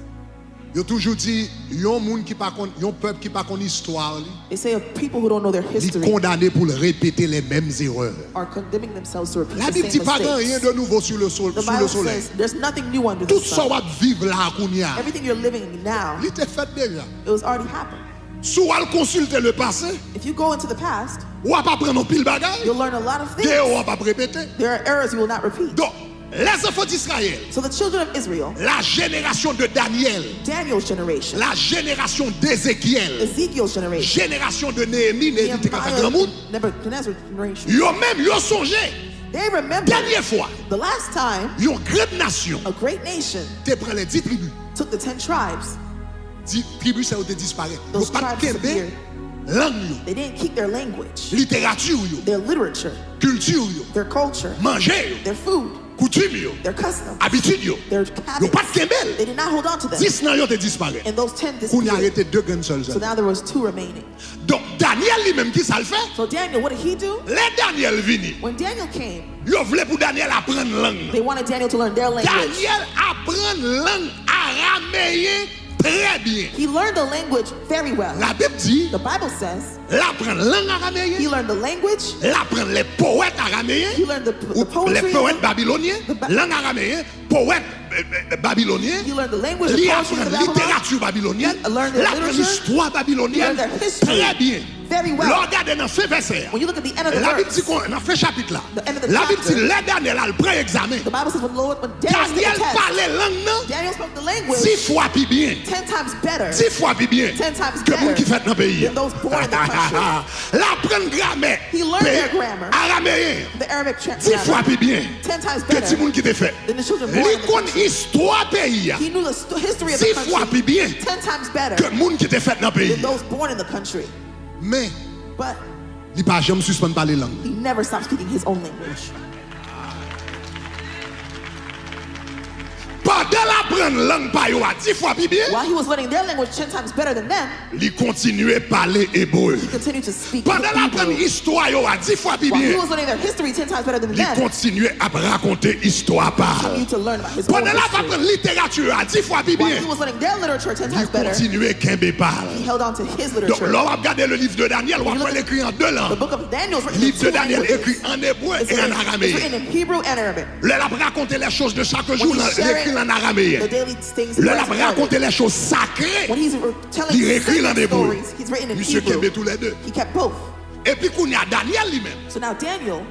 Yo toujours dit, yon moun qui pas kon, yon peuple qui pas kon histoire, They say of people who don't know their li history condamné pour répéter les mêmes erreurs. are condemning themselves to repeat La the Bible same dit pas rien mistakes. de nouveau sur le The sous le Bible soleil. says there's nothing new under the Tout ça sun. va vivre là kounya. Everything you're living in now, Il était fait déjà. it was already happened. Si vous consulter le passé, If you go into the past, ou va pas prendre un pile bagage, you'll learn a lot of ou things. va pas répéter. There are errors you will not repeat. Donc, les enfants d'Israël, So the children of Israel, la génération de Daniel, Daniel's generation, la génération d'Ézéchiel, Ezekiel's generation, génération de Néhémie, Néhémie était capable de grand monde, Nebuchadnezzar's generation, yo même yo songé, they remember dernière fois, the last time une grande nation a great nation te prend les 10 tribus. took the 10 tribes. 10 tribus ça ont disparaît. Yo Those pas tribes kembe disappeared. langue yo, They didn't keep their language, littérature yo, their literature, culture yo, their culture, manger yo, their food, coutume yo, their customs, habitude yo. their Yo pas habits. kembe. They did not hold on to them. 10 nan yo te disparaît. And those 10 Qu'on y disappeared. arrêté deux grandes seules. So now there was 2 remaining. Donc Daniel lui-même qui ça le fait? So Daniel, what did he do? Les Daniel vini. When Daniel came, Yo voulait pour Daniel apprendre langue. they wanted Daniel to learn their language. Daniel apprend langue araméen très bien. He learned the language very well. La Bible dit, The Bible says l'apprend langue he araméen, learned the language, l'apprend les poètes araméens, he learned the ou les poetry, poètes babyloniens, langue araméen, poètes babyloniens, he learned the language, the il poetry apprend of Babylon. littérature babylonienne, He learned the l'apprend literature. l'histoire babylonienne He learned their history. très bien. Very well. Là, regardez dans ce verset. When you look at the end of the La Bible dit verse, qu'on a fait chapitre là. The end of the La Bible dit chapter. les Daniel a le pré-examen. the Bible says when Daniel took the Daniel test, parlait langue non Daniel spoke the language 10 fois plus bien. 10 times better 10 fois plus bien 10 times que moun better qui fait dans le pays. than those born in the country. L'apprendre grammaire. He learned their grammar. Araméen. The Arabic 10 fois plus bien 10 times que better ti moun qui te fait. than the children born in Li the kon country. histoire pays. He knew the history of the 10 fois country plus bien 10 times better que moun qui te fait dans le pays. than those born in the country. Mais But il pas jamais suspendre parler langue. he never stopped speaking his own language. Pendant l'apprendre langue pa yo a 10 fois plus bien, While he was learning their language 10 times better than them, li continuait parler hébreu. he continued to speak Pendant l'apprendre Hebrew. histoire yo a 10 fois plus While he bien, was learning their history 10 times better than li them, continuait à raconter histoire he par. continued to learn about his own Pendant history. l'apprendre littérature a 10 fois plus While bien, he was learning their literature 10 li times better, continuait kembe par. he held on to his Donc literature. là on va regarder le livre de Daniel, on va l'écrire en deux The langues. book of Daniel is Le written in livre de 2 Daniel écrit languages. en hébreu It's et en written, it's araméen. written in Hebrew and Arabic. Le l'a raconté les choses de chaque jour, When he's l'écrit sharing en araméen. the daily things he Le writes l'a in Arabic. raconté les choses sacrées, When he's telling il écrit en sacred hébreu. stories, he's written in Monsieur Hebrew. Kembe tous les deux. He kept both. Et puis qu'on y a Daniel lui-même. So now Daniel,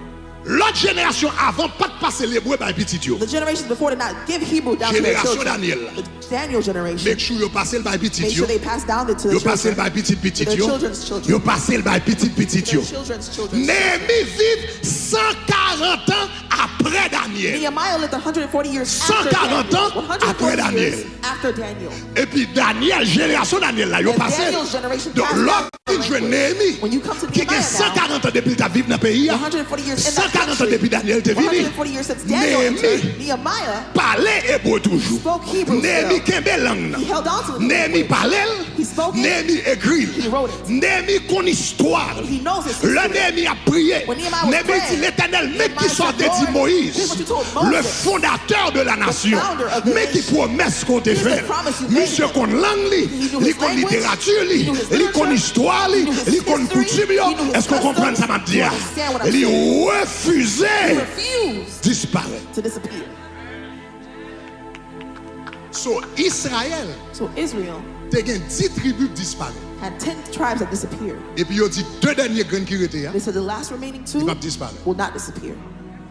L'autre génération avant pas de passer l'hébreu par petit yo. the generations before did not give Hebrew down to their Génération children. Daniel. The Daniel generation Make sure yo passer le par petit made yo. sure they passed down it to Yo their passer le children, par petit to their yo. children's children, Yo passer le par petit yo. their children's children. Néhémie vive 140 ans après Daniel. Nehemiah lived 140 years after 140 Daniel. ans 140 après Daniel. years after Daniel. Et puis Daniel, génération Daniel là, yo And passé. Daniel's generation Donc passed l'autre down qui jouait Néhémie, When you come to qui a Nehemiah now, 140 ans depuis ta vivre dans le pays, 140 years in that 140 ans country, depuis Daniel te vini. 140 years since Daniel Néhémie entered, Nehemiah parlait hébreu toujours. spoke Hebrew Néhémie still. kembe langue. He held on to the Néhémie language. parlait. He spoke it. Néhémie écrit. He wrote it. Néhémie con histoire. He knows his Le history. Néhémie a prié. When Nehemiah was Néhémie dit praying, l'Éternel, mais Nehemiah qui said, sortait Lord, dit Moïse, this is what you told Moses, le fondateur de la nation, founder of the mais qui nation. promesse qu'on te Here's the fait. promise you made Monsieur him. qu'on langue, He knew li his qu'on language, littérature, he knew his li qu'on literature, histoire, he knew his li qu'on history, coutume. he knew his Est-ce qu'on comprend customs? ça m'a dit? You understand what I'm Il saying? He refusait refused disparaître. to disappear. So Israël, So Israel te gen 10 tribus disparaît. had 10 tribes that disappeared. Et puis il dit deux derniers grains qui étaient. They said the last remaining Il 2 va disparaître. will not disappear.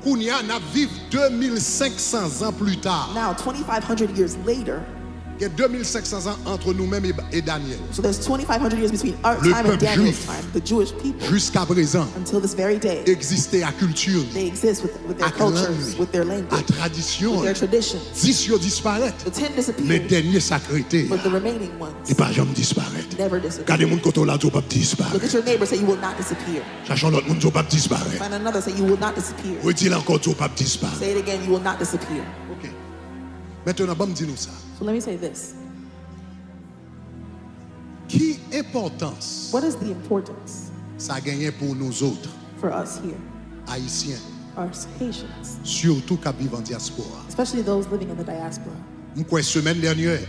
Kounia n'a vivre 2500 ans plus tard. Now, 2,500 years later, Il y a 2500 ans entre nous-mêmes et Daniel. so there's 2,500 years between our Le time and peuple Daniel's juif. time. The Jewish people, Jusqu'à présent, until this very day, existait à culture, they exist with their à cultures, langue, with their à language, tradition. with their traditions. 10 yo disparaît. The 10 Les disappeared, derniers sacrétés, but the remaining ils ones pas jamais disparaître. never disappear. Gardez mon côté là, tu pas Look disparaître. at your neighbor, say you will not disappear. Sachant l'autre monde, tu pas disparaître. Find another, say you will not disappear. Redis encore, tu pas disparaître. Say it again, you will not disappear. Ok. Maintenant, bon, dis-nous ça. So let me say this. Qui importance What is the importance ça a gagné pour nous autres, for us here, Haïtiens, us Haitians, surtout qui vivent en diaspora? especially those living in the diaspora? M'kwa semaine dernière,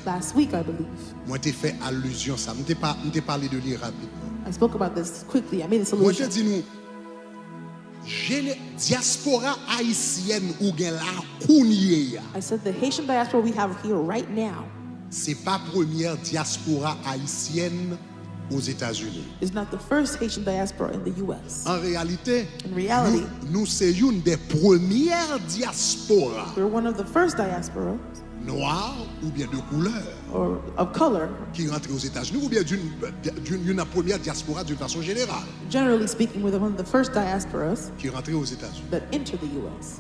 Last week, I believe. moi t'ai fait allusion ça. M't'ai parlé de lui rapidement. I spoke about this quickly. I made this Moi je allusion. dis nous diaspora haïtienne ou gen la kounye ya. I said the Haitian diaspora we have here right now C'est pas première diaspora haïtienne aux États-Unis. is not the first Haitian diaspora in the U.S. En réalité, In reality, nous c'est une des premières diasporas we're one of the first diaspora noires ou bien de couleur or of color, qui rentrent aux États-Unis ou bien d'une première diaspora d'une façon générale generally speaking, we're one of the first diasporas qui rentrent aux États-Unis. that enter the U.S.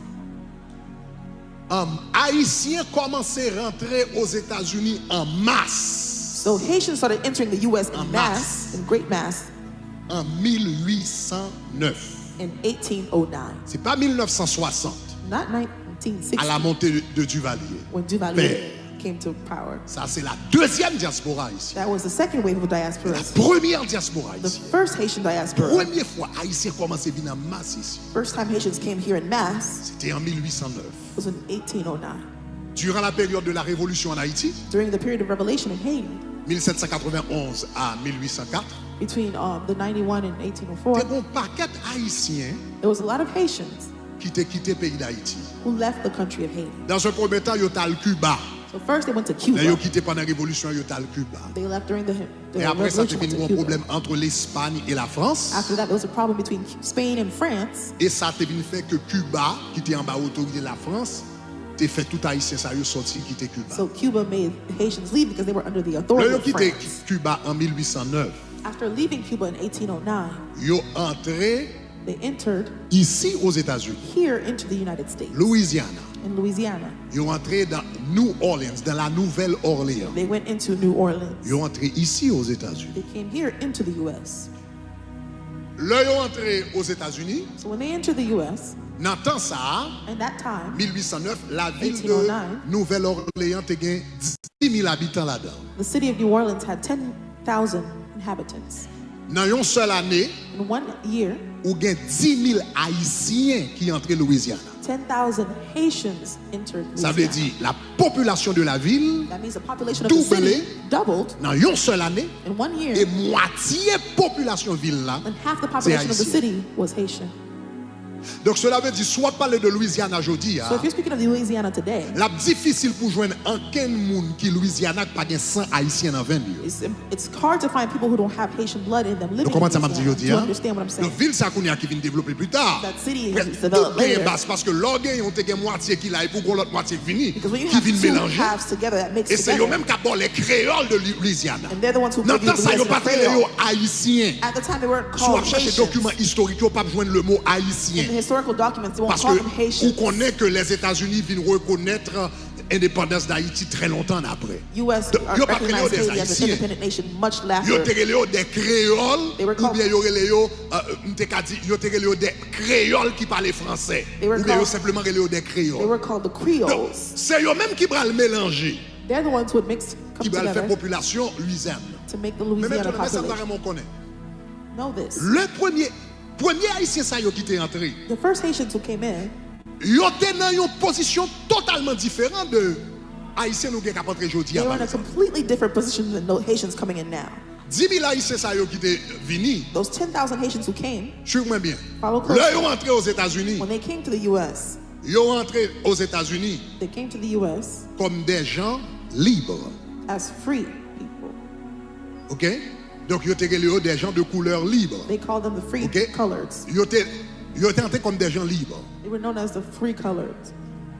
Haïtiens commençaient à rentrer aux États-Unis en masse So Haitians started entering the U.S. En in masse. mass, in great mass, en 1809. in 1809. C'est pas 1960 Not à 1960, la montée de Duvalier. when Duvalier came to power. Ça c'est la deuxième diaspora ici. That was the second wave of La diasporas. première diaspora The ici. first Haitian diaspora, Première fois Haïtiens commencent à venir en masse ici. first time Haitians came here in mass C'était en 1809. was in 1809. Durant la période de la Révolution en Haïti, During the period of revelation in Haiti, 1791 à 1804, between the 91 and il y 1804, a un paquet haïtien there was a lot of Haitians qui ont quitté le pays d'Haïti. who left the country of Haiti. Dans un premier temps, ils ont allé Cuba. So first they went to Mais ils ont Cuba. quitté pendant la Révolution, ils ont allé Cuba. They left during the Et après ça, revolution, c'est went fini to un Cuba. problème entre l'Espagne et la France. After that, there was a problem between Spain and France. Et ça a fait que Cuba, qui était en bas autorité de la France, a fait tout haïtien, ça a sorti, quitté Cuba. So Cuba made the Haitians leave because they were under the Là, authority ils ont of quitté France. Cuba en 1809. After leaving Cuba in 1809, Ils ont entré they entered ici aux États-Unis, here into the United States, Louisiana. in Louisiana. Ils ont entré dans New Orleans, dans la Nouvelle-Orléans. They went into New Orleans. Ils ont entré ici aux États-Unis. They came here into the U.S. Là, ils ont entré aux États-Unis. So when they entered the U.S., Dans le temps ça, in that time, 1809, la ville de 1809, Nouvelle-Orléans a 10 000 habitants là-dedans. the city of New Orleans had 10,000 inhabitants. Dans une seule année, In 1 year, il y a 10 000 Haïtiens qui entrent en Louisiana. 10,000 Haitians entered Ça veut Louisiana. dire la population de la ville, That means the population of the doublé city doubled dans une seule année, in 1 year, et moitié population ville là. and half the population of the haïtien. city was Haitian. Donc cela veut dire, soit parler de Louisiana aujourd'hui, So if you're speaking of Louisiana today, la difficile pour joindre aucun monde qui Louisiana qui pas de 100 Haïtiens dans 20 lieux. it's hard to find people who don't have Haitian blood in them living Donc comment in ça m'a dit Louisiana. aujourd'hui, Do you hein? understand what I'm saying? Donc ville ça qu'on a qui vient développer plus tard. That city Mais is tout developed gagne later. basse parce que l'orgueil on te gagne moitié qui là et pour qu'on l'autre moitié qui vini Because when you qui have vient two mélanger. halves together, that makes Et c'est eux together. même qui abordent les créoles de Louisiana. And they're the ones who Dans give you le temps ça the yo pas Creole. traité yo haïtien. At the time, they weren't Soit called chercher Haitians. documents historiques, yo pas joindre le mot haïtien. In the historical documents, they won't Parce call que them on Haitians. connaît que les États-Unis viennent reconnaître l'indépendance d'Haïti très longtemps après. U.S. Yo pas recognized créé des Haiti as an Haïtiens. independent nation much Yo later. te relé des créoles They were ou called- bien yo relé yo te relé des créoles qui parlaient français They were ou bien yo called- simplement relé des They créoles. were called the Donc, Creoles. c'est eux même qui bral mélanger, They're the ones who would mix, qui come bral faire together population Louisiane. to make the Mais Louisiana maintenant ça population. vraiment connaît. Know this. Le premier haïtien ça yo qui était entré. The first Haitians who came in, Yo te dans une position totalement différente de haïtien nous qui est entré aujourd'hui. they were in a completely different position than the Haitians coming in now. 10 000 haïtiens ça yo qui étaient venus. Those 10,000 Haitians who came, Suis-moi bien. Follow closely. Là, ils sont entrés aux États-Unis. when they came to the U.S., Ils sont entrés aux États-Unis they came to the U.S. comme des gens libres. as free people. OK? Donc, ils étaient des gens de couleur libre. They called them the free OK? coloreds. Ils étaient entrés comme des gens libres. They were known as the free coloreds.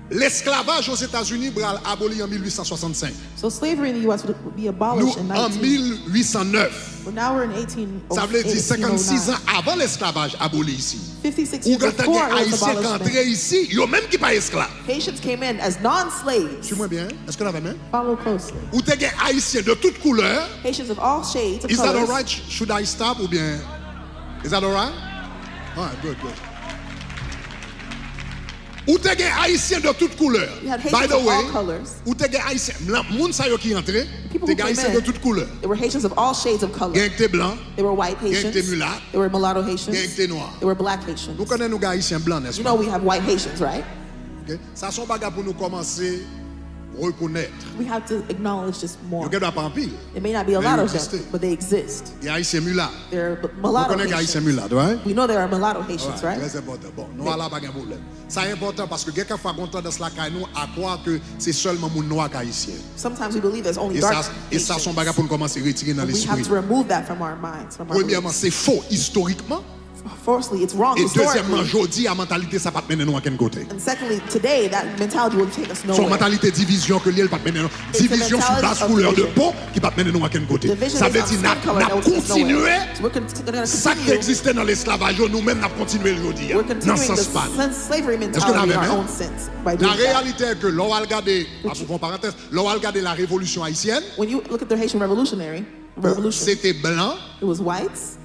L'esclavage aux États-Unis bral aboli en 1865. So slavery in the U.S. would be Nous, abolished in en 19. 1809. But now we're in 1809. Ça veut dire 56 ans avant l'esclavage aboli ici. 56 Ou years quand before les it was haïtiens qui abolished. entrés ici, ils même qui pas esclaves. Haitians came in as non-slaves. Suis-moi bien? Est-ce que vous avez main? Follow closely. Ou t'es haïtiens de toutes couleurs. Haitians of all shades of Is that all colors. right? Should I stop ou bien? Is that all right? All right, good. Ou t'es haïtien de toutes couleurs. You had By Haitians the of way, all colors. ou t'es haïtien, moun sa yo qui entré, People t'es who came haïtien in, de toutes couleurs. They were Haitians of all shades of color. Gen t'es blanc, They were white gen Haitians. t'es mulat, They were mulatto gen Haitians. t'es noir. They were black Haitians. Nous connaissons nous haïtiens blancs, n'est-ce You pas? know we have white Haitians, right? Ok? Ça son bagarre pour nous commencer reconnaître. We have to acknowledge just more. Yo doit pas en pile. There may not be a Mais lot ils of them, existent. but they exist. Il y a haïtien mulat. There are On mulatto connaît haïtien Haitians. mulat, ouais? We know there are mulatto Haitians, right? Très important. Bon, noir là pas de problème. Ça est important parce que quelqu'un fait tendance là nous à croire que c'est seulement mon noir haïtien. Sometimes we believe there's only Et dark ça son Haitians. bagage pour nous commencer à retirer dans We have l'esprit. to remove that from our minds, from our Premièrement, beliefs. c'est faux historiquement. Firstly, it's wrong Et deuxièmement, historically. jodi la mentalité ça pas mener nous à quel côté. And secondly, today, that mentality will take us Son nowhere. mentalité division que lié pas mener nous. It's the Division sur mentality base of couleur de division. peau qui pas mener nous à quel côté. Division Ça is veut on dire skin color n'a that will take us continuer nowhere. So we're going to ça qui continue. existait dans l'esclavage, nous-mêmes n'a continué aujourd'hui. We're Dans continuing ce the sens pas. slavery qu'on mentality in avait, our hein? own sense by La doing that. réalité est que l'on va regarder, pour parenthèse, l'on va regarder la révolution haïtienne, When you look at the Haitian revolution, c'était blanc, it was whites,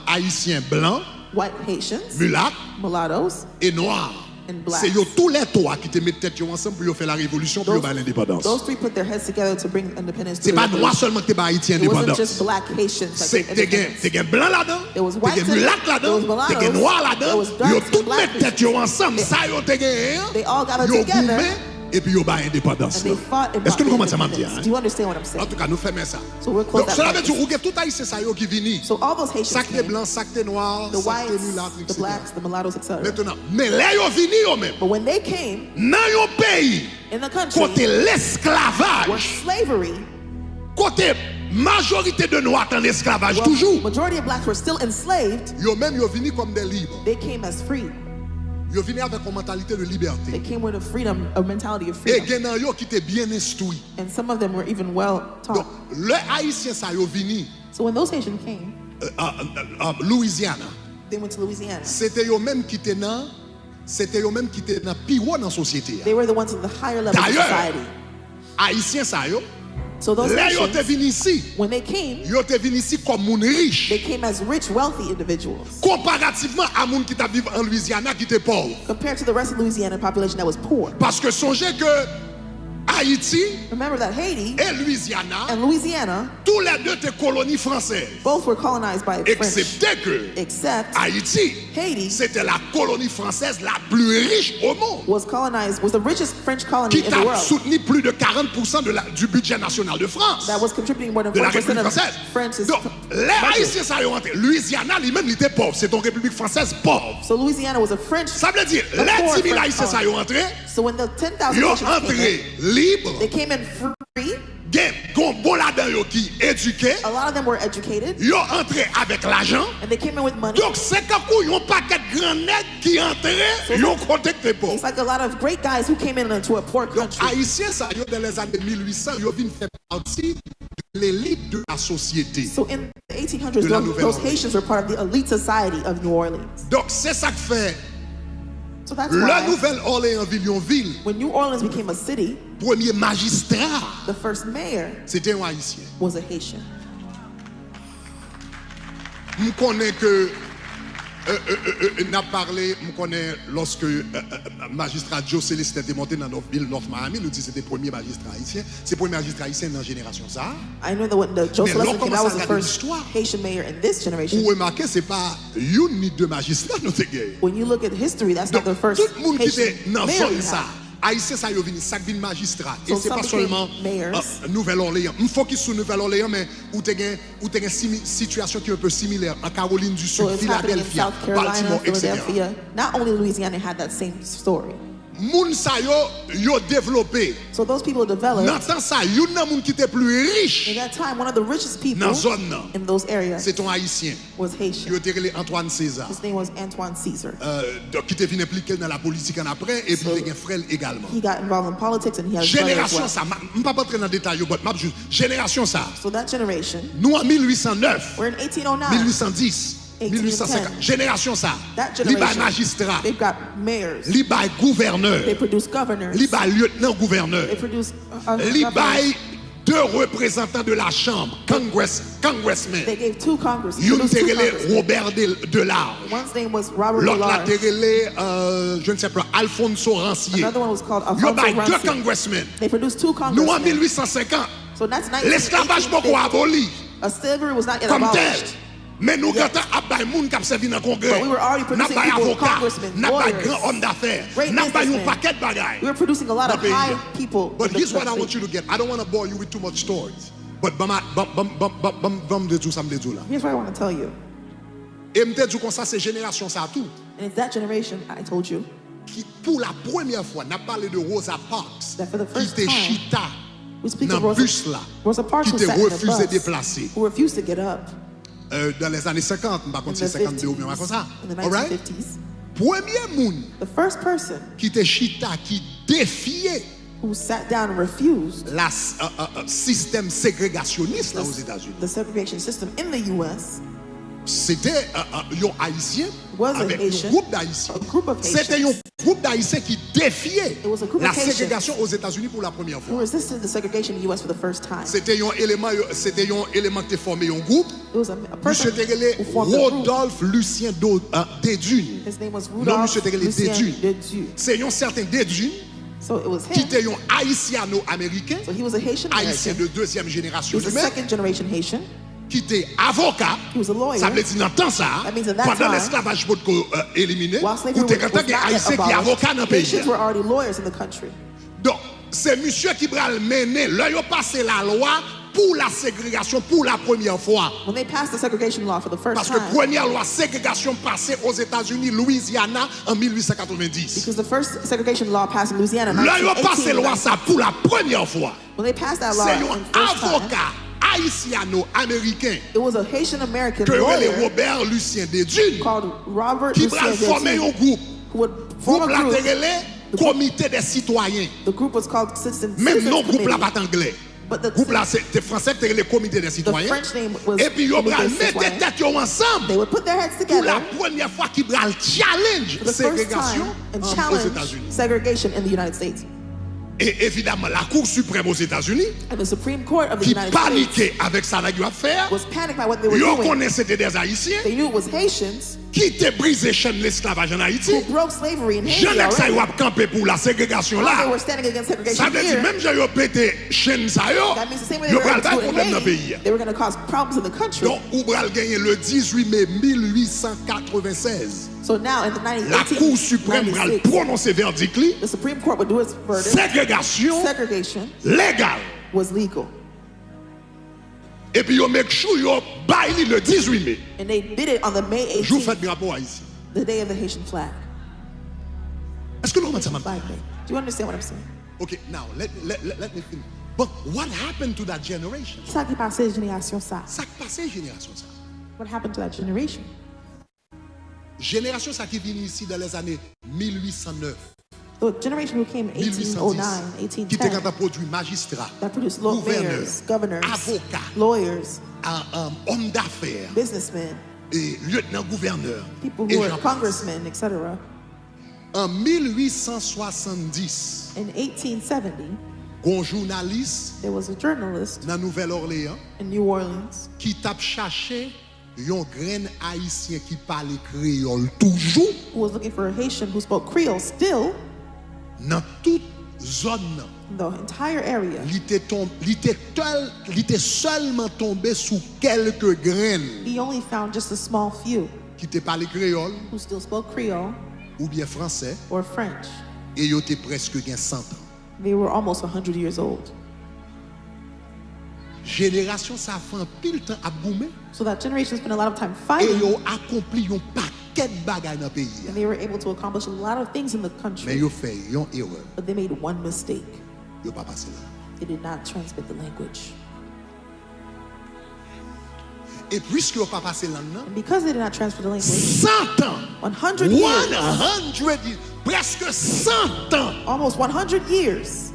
haïtien blanc, white Haitians, mulat mulattoes, et noir. and blacks. C'est yo tous les trois qui te mettent tête yo ensemble pour faire la révolution pour faire l'indépendance. Those three put their heads together to bring independence to C'est the pas noir revolution. seulement que t'es pas haïtien It wasn't indépendance. just black Haitians C'est that gave independence. t'es blanc là-dedans, There was whites t'es in it, mulat there là-dedans, was mulattoes, t'es noir there là-dedans. was darks Yo and tout black mettent tête yo ensemble, They- ça yo te gagné, They all got yo together goumé et puis yo ba indépendance. and they fought and Est-ce que nous brought commençons à mentir? independence. Do you understand what I'm En saying? tout cas, nous faisons ça. So we're close Donc, that cela veut practice. dire que tout haïtien ça yo qui vini. So all those Haitians Sac de came, blanc, sac de noir, the sac de whites, mulat, the etc. blacks, the mulattoes, etc. Maintenant, mais là yo vini yo même. But when they came Dans un pays in the country côté where l'esclavage, slavery, côté majorité de noirs en esclavage well, toujours. majority of blacks were still enslaved, Yo même yo vini comme des libres. they came as free. Yo vini avec une mentalité de They liberté. came with a mentality of Et freedom. gen nan yo qui était bien instruit. And some of them were even well Donc, taught. le haïtien ça yo vini So when those Haitians came, Louisiana. they went to Louisiana. C'était yo même qui était dans plus haut dans la société. They were the ones in the higher level of D'ailleurs, society. haïtien ça yo, So those là yo te Haitians, vini ici. when they came Comme moun riche. they came as rich, wealthy individuals Comparativement à moun qui t'a vivre en Louisiana qui était pauvre. compared to the rest of the Louisiana population that was poor. Parce que songez que Haïti Remember that Haiti et Louisiana, and Louisiana tous les deux étaient colonies françaises. both were colonized by French, Excepté que except Haïti, Haiti c'était la colonie française la plus riche au monde. was the richest French colony Qui in the a world soutenu plus de 40% du budget national de France. that was contributing more than De la 40% République of française. France's Donc, les budget. Haïtiens, ça y est rentré. Louisiana, lui-même, il était pauvre. C'est une République française pauvre. So Louisiana was a French. Ça veut dire, A les poor 10 000 French Haïtiens, ça y est rentré. So when the 10,000 Ils ont Haitians came entré in, libre. they came in free. Gon bon là-dedans yo qui éduqué. A lot of them were educated, Ils ont entré avec l'argent. and they came in with money. Donc, c'est comme il y a un paquet de grands nègres qui entraient. Ils ont contacté pauvres. It's like a lot of great guys who came in into a poor Donc, country. Haïtiens, ça y est, dans les années 1800, ils ont fait partie de l'élite de la société. So in the 1800s, De la those Nouvelle-Orléans. Haitians were part of the elite society of New Orleans. Donc, c'est ça que fait So that's la why Nouvelle-Orléans, ville, when New Orleans became a city, premier magistrat, the first mayor c'était un Haïtien. was a Haitian. Je connais que n'a parlé, je connais lorsque magistrat Joe Célestin était monté dans notre ville North Miami, nous dit que c'était le premier magistrat haïtien, c'est le premier magistrat haïtien dans la génération ça. I know that when the Joe Mais Celestin là, came, that was the comment ça first regarde Haitian mayor in this generation. Vous remarquez, c'est pas une ni deux magistrats nous avons gagné. When you look at history, that's Donc, not the first tout le monde qui était Haitian dans mayor zone we ça, had. Haïtien ça y est venu, ça vient magistrat. Et So c'est some pas became seulement mayors. Nouvelle-Orléans. Il faut qu'il soit Nouvelle-Orléans, mais où tu as une situation qui est un peu similaire en Caroline du Sud, So it's happening in Philadelphia, South Carolina, Baltimore, etc. Philadelphia. Not only Louisiana had that same story. Moun sa yo développé. So those people developed. Dans temps ça, yon nan moun qui était plus In riche that time, one of the richest people dans zone nan, in those areas c'est un haïtien. was Haitian. Yo te relé Antoine César. His name was Antoine Caesar. Donc qui te venu impliqué dans la politique en après et puis il a frère également. He got involved in politics and he has brother as Génération well. ça, je ne vais pas entrer dans le détail, mais je juste génération ça. So that generation, Nous en 1809, we're in 1809. 1810, 1850, génération ça. That Li ba generation, magistrat, they've got mayors. li ba gouverneur, They produce governors. li ba lieutenant gouverneur, They produce li governors. ba deux représentants de la chambre, congressmen. They gave two congress. Yon produced te two relé congressmen. Robert Delarge. One's name was Robert L'autre la te Millard. relé, je ne sais pas, Alfonso Rancier. Another one was called Yo Alfonso ba deux Rancier. congressmen. They produced two Nous en congressmen. 1850, So that's l'esclavage beaucoup aboli. Slavery was not yet Comme tel. abolished. Mais nous, quand on a des gens qui servi dans le Congrès, But we were already nous producing avons des people, avocats, congressmen, nous avons des lawyers, grands hommes d'affaires, great nous avons un businessmen. paquet de bagailles. We were producing a lot of Dans le high pays. people. But in the here's what I country. want you to get. I don't want to bore you with too much stories. But bam de tout ça me dit là. Here's what I want to tell you. Et me dit comme ça c'est génération ça tout And it's that generation, I told you, qui pour la première fois n'a parlé de Rosa Parks that for the qui first était time, chita we speak dans of le bus là Rosa Parks qui who était sat in a refusé bus, déplacer who refused to get up dans les années 50, par in contre the c'est 52 ou bien comme ça. 50s, in the All right? 1950s. Premier monde The first person qui était chita qui défiait who sat down and refused la système ségrégationniste là aux États-Unis. the segregation system in the U.S. C'était un Haïtien Was an avec Haitian, un groupe d'Haïtiens. a group of C'était Haitians. un groupe d'Haïtiens qui défiait It was a group la of Haitians ségrégation aux États-Unis pour la première who fois. resisted the segregation in the U.S. for the first time. C'était un élément qui formé un groupe. It was a person Monsieur Tegelé who formed a group. Rodolphe Lucien Desdunes. His name was Non, Rudolph Monsieur Tegelé Lucien Desdunes. Desdunes. C'est un certain Desdunes So it was qui him. était un haïtiano-américain, So he was a Haitian haïtien American. de deuxième He génération was a lui-même, second generation Haitian. qui était avocat. He was a lawyer. Ça veut dire dans le temps ça, That means at that pendant time, l'esclavage éliminé, While ou slavery t'es was content not qu'il y a yet haïtien qui est avocat dans le abolished, pays. Haitians were already lawyers in the country. Donc, c'est monsieur qui va le mener. Là, il a passé la loi pour la ségrégation pour la première fois. When they passed the segregation law for the first Parce que time, première loi ségrégation passée aux États-Unis, Louisiana, en 1890. because the first segregation law passed in Louisiana in Là, il a passé 1918, loi ça pour la première fois. when they passed that law C'est in un the first time, avocat haïtiano-américain it was a Haitian American que le lawyer Robert Lucien Desdunes called Robert qui va Lucien former un Desdunes, groupe. who would form Groupe a la group. terrelé, comité des citoyens. The group was called Citizens Même non groupe là Committee. pas anglais. But the, Groupe là c'était français, c'était le comité des the citoyens. French name was Et puis ils vont Comité mettre Citoyen. tête yo ensemble They would put their heads pour la together première fois qu'ils vont challenge for the first ségrégation time and aux challenge États-Unis. segregation in the United States. Et évidemment la Cour suprême aux États-Unis And the Supreme Court of the qui United States paniquait avec ça là qu'ils vont faire. was panicked by what they were Ils doing. connaissaient c'était des Haïtiens They knew it was Haitians qui étaient brisé chaîne l'esclavage en Haïti. who broke slavery in Haiti Jean que ça already. ils vont camper pour la ségrégation They là. were standing against Ça segregation veut dire here. même si ils ont pété chaîne ça yo, That means the same way they ils were vont able pas to de do it problème in dans le pays. Haiti, they were going to cause problems in the country. Donc, Oubral gagné le 18 mai 1896. So now in the La Cour suprême va 1996, prononcer verdict li, the Supreme Court would do its verdict. ségrégation Segregation légale. was legal. Et puis yo make sure yo bail li le 18 mai. And they did it on the May Jour 18th, fête drapeau ici. the day of the Haitian flag. Est-ce que nous remettons ça Flag maintenant? Day. Do you understand what I'm saying? Okay, now let me finish. But what happened to that generation? Ça qui passait génération ça. Ça qui passé génération ça. What happened to that generation? Génération ça qui vient ici dans les années 1809, The generation who came 1809, 1810, qui était 1810, quand produit magistrat, that produced gouverneur, mayors, governors, avocat, lawyers, homme d'affaires businessmen, et lieutenant-gouverneur people et who were j'en passe. congressmen, etc. En 1870, In 1870, un journaliste there was a journalist dans Nouvelle-Orléans in New Orleans qui t'a cherché un grain haïtien qui parle créole toujours who was looking for a Haitian who spoke Creole still dans toute zone. in the entire area. Il était seulement tombé sous quelques graines He only found just a small few qui te parlent créole who still spoke Creole ou bien français or French. et ils étaient presque 100 ans. They were almost 100 years old. Génération ça fait un pile temps à goumer So that generation spent a lot of time et fighting, ils ont accompli un paquet de bagages dans le pays. and they were able to accomplish a lot of things in the Mais country, ils ont fait une erreur. but they made one mistake. Ils n'ont pas passé là. They did not transmit the language. Et puisque ils n'ont pas passé là, And because they did not transfer the language, 100 ans, 100 years, 100 years, presque 100 ans, almost 100 years,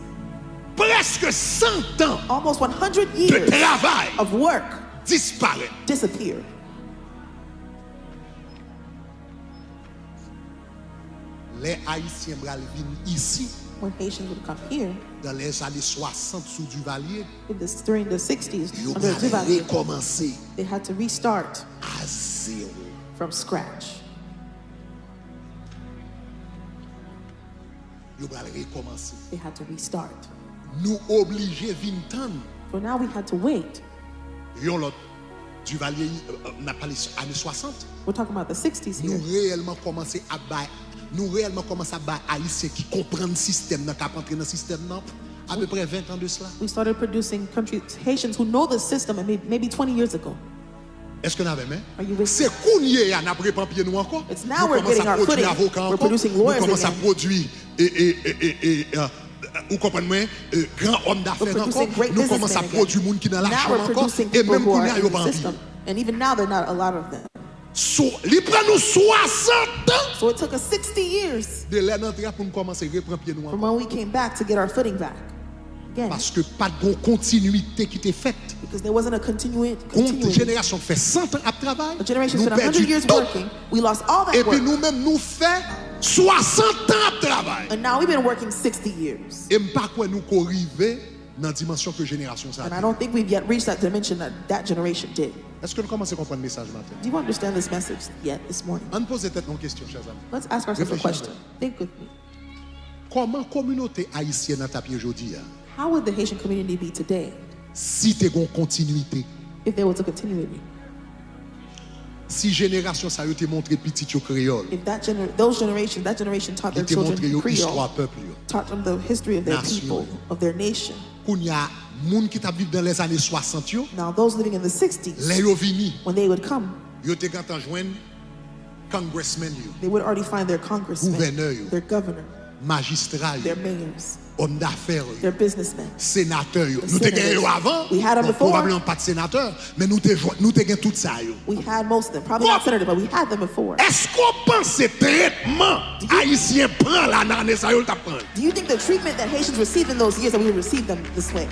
presque 100 ans almost 100 de years travail of work disparaît. disappeared. Les Haïtiens viennent ici When Haitians would come here dans les années 60 sous Duvalier. during the 60s Ils under ont Duvalier, recommencé they had to restart à zéro. from scratch. Ils ont recommencé. They had to restart. Nous obligés vintans So now we had to wait yon l'autre Duvalier n'a pas les années 60. We're talking about the 60s Nous here. réellement commencé à bailler, haïtiens qui comprennent le système, qui entrer dans le système à peu près 20 ans de cela. We started producing Haitians who know the system and maybe 20 years ago. Est-ce que nous avons même? Are you with me? C'est qu'on a préparé pied nous encore. It's now we're getting our footing. We're producing lawyers Nous commençons à again. produire vous comprenez grand homme We're d'affaires encore. producing great Nous commençons à businessmen produire again. monde qui dans Now l'argent we're encore producing et people même who qu'on are y a in pas the en system. pile. And even now, they're not a lot of them. Il prend nous 60 ans So it took us 60 years de l'entrée pour nous commencer à reprendre pied nous from encore. when we came back to get our footing back. Again, Parce que pas de continuité qui était faite. because there wasn't a Une continuity. génération fait 100 ans de travail. A generation Nous spent 100 perdu years tout. working. We lost all Et that puis work. nous-mêmes nous fait 60 ans de travail. And now we've been working 60 years. Et pas quoi nous arriver dans la dimension que génération ça. And I don't think we've yet reached that dimension that that generation did. Est-ce que nous commençons à comprendre le message matin? Do you understand this message yet this morning? On pose peut-être une question, chers amis. Let's ask ourselves a Réfléchissez. question. Think with me. Comment la communauté haïtienne a tapé aujourd'hui How would the Haitian community be today si tu as une continuité? if there was a continuity? Si génération ça a été montré petit au créole, If that generation taught il their t'a montré children l'histoire Creole, peuple. taught them the history of their Nation. people, of their nation. Qu'on y a moun qui t'a vécu dans les années 60 yo, Now those living in the 60s, les yo vini, when they would come, yo te gantan joindre congressmen yo, they would already find their congressmen, Gouverneur yo. their governor, magistrat yo, their mayors, homme d'affaires yo, their businessmen. sénateur yo. The Nous te gagné yo senators. avant. We had them Bon, before. probablement pas de sénateur, mais nous te gagné tout ça yo. We had most of them, probably not senators, but we had them before. Est-ce qu'on pense que traitement haïtien prend la nan ça yo t'a prend? Do you think the treatment that Haitians received in those years that we would receive them this way?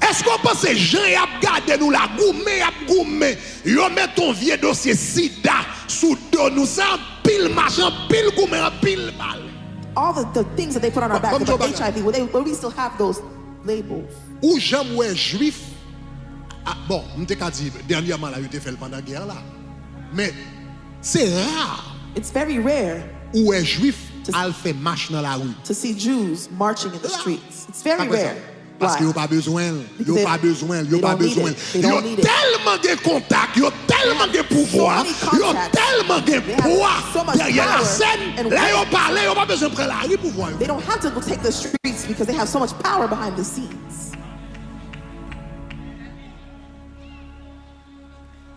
Est-ce qu'on pense que Jean y a gardé nous la goumé, yo met ton vieux dossier sida sous dos nous ça pile machin, pile goumé, pile balle. All the things that they put on our back Comme Joe about Biden. HIV, would we still have those labels? Ou j'aime ouais juif. Ah, bon, m'te ka dit dernièrement là, yo te fait pendant la guerre là. Mais c'est rare It's very rare où est juif al fait marche dans la rue. to see Jews marching in the streets. It's very Après ça, rare. parce que Why? yo pas besoin, Because yo they- pas besoin, they yo pas don't need besoin. it. They Yo don't need it. tellement de contacts, yo tellement de pouvoir, so many yo contacts. tellement de They have poids so much derrière la power scène. and Là yo weight. parle, yo pas besoin de prendre la rue pour voir. They don't have to go take the streets because they have so much power behind the scenes.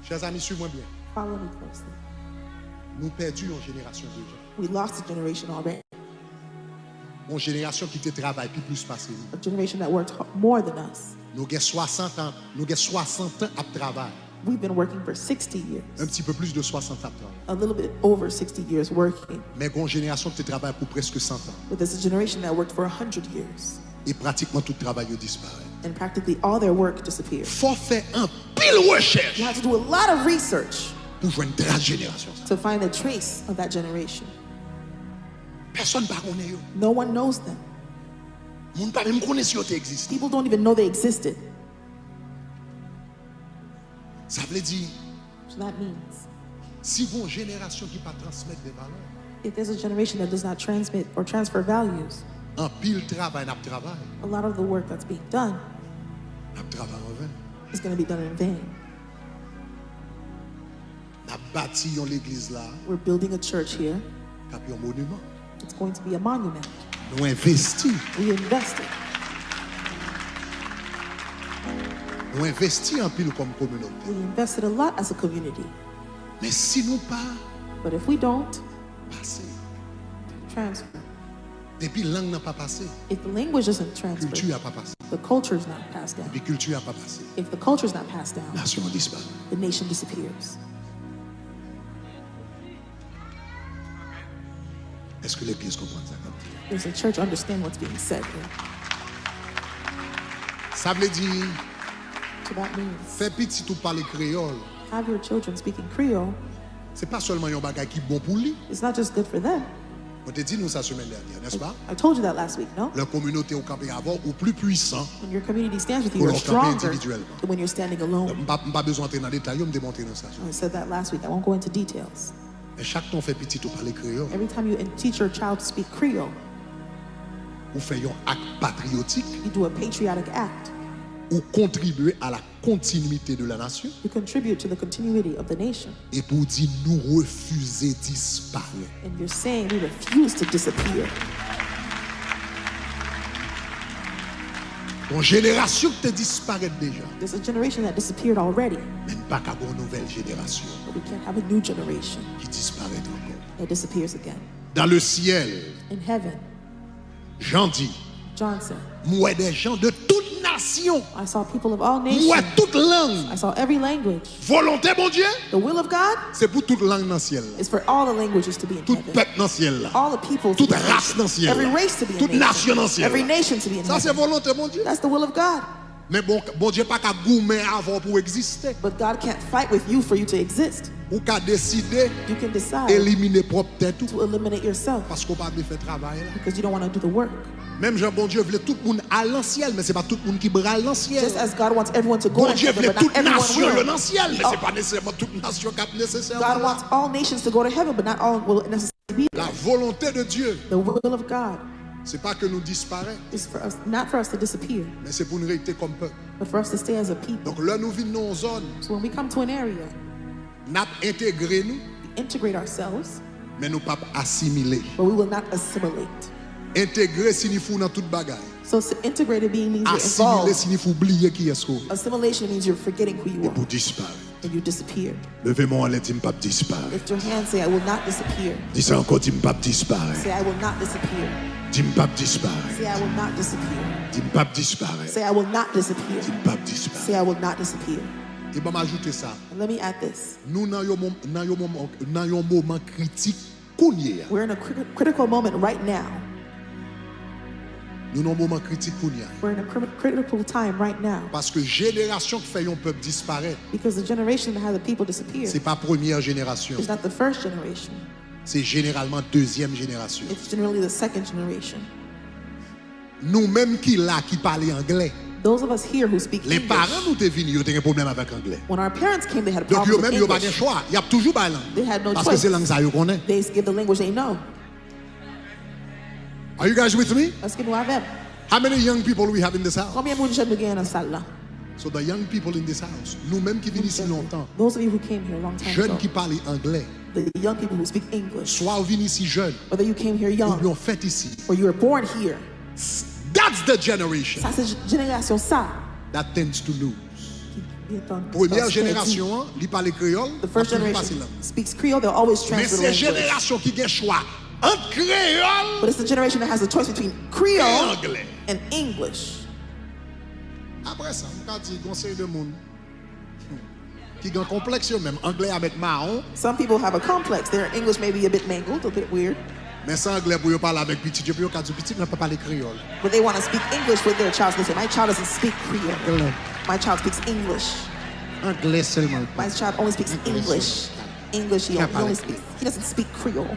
Chers amis, suivez-moi bien. Follow me closely. Nous perdu une génération de gens. We lost a generation already. Une génération qui te travaille puis plus passé. A generation that worked more than us. Nous avons 60 ans, nous avons 60 ans à travail. We've been working for 60 Un years. petit peu plus de 60 ans à travail. A little bit over 60 years working. Mais une génération qui travaille pour presque 100 ans. But there's a generation that worked for 100 years. Et pratiquement tout le travail disparaît. And practically all their work disappeared. Faut faire un pile recherche You have to do a lot of research pour jouer une trace génération. to find a trace of that generation. Personne ne connaît eux. No one knows them. Moun pas même connaît si ils existent. People don't even know they existed. Ça veut dire So that means si vous une génération qui pas transmettre des valeurs, if there's a generation that does not transmit or transfer values, un pile travail n'a travail, a lot of the work that's being done n'a travail en vain. is going to be done in vain. N'a bâti une l'église là, We're building a church here. qui a un monument. It's going to be a monument. Nous investi, We invested. nous investi en pile comme communauté. We invested a lot as a community. Mais si nous pas But if we don't passer, transfer, depuis langue n'a pas passé, if the language isn't transferred, culture n'a pas passé, the culture is not passed down. puis culture n'a pas passé, If the culture is not passed down, nation disparaît. the nation disappears. Est-ce que l'église comprend ça comme ça? Does the church understand what's being said here? Ça veut dire So that means faire petit ou parler créole, have your children speaking Creole. c'est pas seulement un bagage qui est bon pour lui. It's not just good for them. On t'a dit nous ça semaine dernière, n'est-ce pas? I told you that last week, no? La communauté au campé avant ou plus puissant. When your community stands with you, Pour you're leur camper stronger individuellement. than when you're standing alone. Pas besoin d'entrer dans les détails, on me démontrer dans ça. I said that last week. I won't go into details. Mais chaque temps fait petit ou parler créole, Every time you teach your child to speak Creole, ou fait un acte patriotique, you do a patriotic act. ou contribuer à la continuité de la nation You contribute to the continuity of the nation. et pour dire nous refuser disparaître. And you're saying we refuse to disappear. Une génération qui te disparaît déjà, There's a generation that disappeared already, mais pas qu'à une nouvelle génération but we can't have a new generation qui disparaît encore. that disappears again. Dans le ciel, In heaven, Jean dit, John said, moi des gens de toute nation, I saw people of all moi nations. toute langue. I saw every language. Volonté, mon Dieu, The will of God c'est pour toute langue dans le ciel. is for all the languages to be in Tout heaven. peuple dans le ciel. Là. All the people to Toute be in race heaven. dans le ciel. Every Là. race to be in Toute nation dans le heaven. ciel. Every Là. nation to be in Ça, c'est heaven. volonté, mon Dieu. That's the will of God. Mais bon Dieu pas qu'à goumer avant pour exister. But God can't fight with you for you to exist. Ou qu'à décider You can decide éliminer propre tête tout. to eliminate yourself Parce qu'on pas bien fait travail là. because you don't want to do the work. Même Jean bon Dieu voulait tout le monde à l'anciel, mais c'est pas tout le monde qui brale l'anciel. Just as God wants everyone to go Bon to Dieu heaven, voulait but not toute everyone nation le will. l'anciel, mais c'est pas nécessairement toute nation qui est nécessaire. God wants all nations to go to heaven, but not all will necessarily be there. La volonté de Dieu, The will of God c'est pas que nous disparaissons, is for us, not for us to disappear, mais c'est pour nous rester comme peuple. but for us to stay as a people. Donc là nous vivons dans une zone, So when we come to an area, nous intégré nous, we integrate ourselves, mais nous pas assimiler. but we will not assimilate. Intégrer signifie dans toute bagaille. So integrated being means you're Assimiler involved. signifie oublier qui est-ce qu'on est. Assimilation means you're forgetting who you Et are pour disparaître. and you disappear. Levez-moi en l'air, dis-moi pas disparaître. Lift your hand, say, I will not disappear. Dis ça encore, dis-moi pas disparaître. Say, I will not disappear. Dis-moi pas disparaître. Say, I will not disappear. Dis-moi pas disparaître. Say, I will not disappear. Dis-moi pas disparaître. Say, I will not disappear. Et bien m'ajouter ça. And let me add this. Nous dans un moment critique qu'on y est. We're in a critical moment right now. Nous dans un moment critique qu'on y est. We're in a critical time right now. Parce que génération qui fait un peuple disparaître, Because the generation that has the people disappear c'est pas première génération. is not the first generation. C'est généralement deuxième génération. It's generally the second generation. Nous-mêmes qui là qui parlent anglais, Those of us here who speak les English, parents nous te venus, ils ont un problème avec l'anglais. when our parents came, they had a Donc problem eux-mêmes with ils n'ont pas de English. choix, il y a toujours pas langue. They had no Parce que choice. c'est langue ça ils connaissent. They give the language they know. Are you guys with me? Est-ce que nous avons? How many young people we have in this house? Combien de monde nous gagne dans salle là? So the young people in this house, nous-mêmes qui venons ici longtemps, Those of you who came here a long time jeunes ago, qui parlent anglais, the young people who speak English, soit vous venez ici jeunes, whether you came here ou young bien fait ici. or you were born here, That's the generation ça c'est génération ça. that tends to lose. qui est en- Première en- génération, ils parlent créole, The first ils generation passent langue. speaks Creole, they'll always Mais transfer the c'est language. génération qui a choix entre créole But it's the generation that has the choice between et Creole anglais. and English. Après ça, on a dit conseil de monde qui a un complexe même anglais avec marron, Some people have a complex. Their English may be a bit mangled, a bit weird, mais sans anglais pour parler avec petit, puis on a dit petit n'a pas parler créole. but they want to speak English with their child. They say, my child doesn't speak Creole. My child speaks English. Anglais seulement. My child only speaks English. English, he only speaks. He doesn't speak Creole,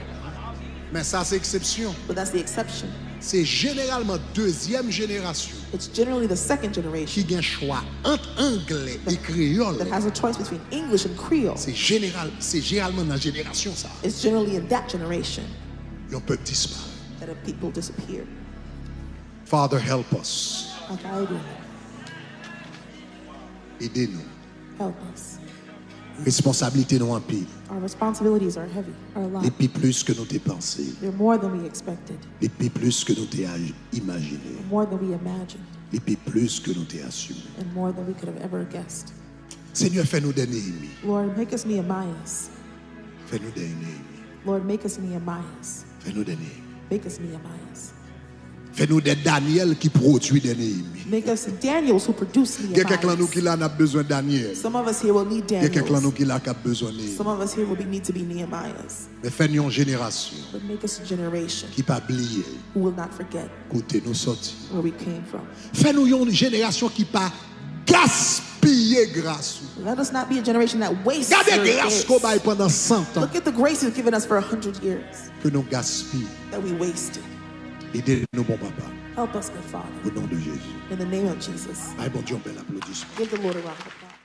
Mais ça c'est exception. but that's the exception. C'est généralement deuxième génération It's generally the second generation qui a un choix entre anglais et créole. that has a choice between English and Creole. C'est généralement dans la génération ça. It's generally in that generation On peut disparaître. that people disappear. Father, help us. Our guiding, Aidez-nous. help us. Responsabilité nous en pile. Our responsibilities are heavy, are a lot. Et puis plus que nous t'ai pensé. They're more than we expected, Et puis plus que nous t'ai imaginé. more than we imagined, Et puis plus que nous t'ai assumé. and more than we could have ever guessed. Seigneur, fais-nous des Néhémie. Lord, make us Nehemiahs. Fais-nous des Néhémie. Lord, make us Nehemiahs. Fais-nous des Néhémie. Make us Nehemiahs. Fais-nous des Daniel qui produit des Néhémie. Make us Daniels who produce Il y a quelqu'un de nous qui Nehemiahs. là a besoin de Daniel. Some of us here will need Il y a quelqu'un de nous Daniels. qui là qui a besoin de Néhémie. Some of us here will need to be Nehemiahs. Mais fais-nous une génération But make us a generation qui pas oublier who will not forget côté nous sortis. where we came from. Fais-nous une génération qui pas gaspiller grâce. Let us not be a generation that wastes Gardez your grâce grace. qu'on baille pendant 100 ans Look at the grace you've given us for 100 years que nous gaspillons. that we wasted. Aidez-nous, bon papa, Help us, good Father. au nom de Jésus. In the name of Jesus. Aïe, bon Dieu, un bel applaudissement. Give the Lord a round of applause.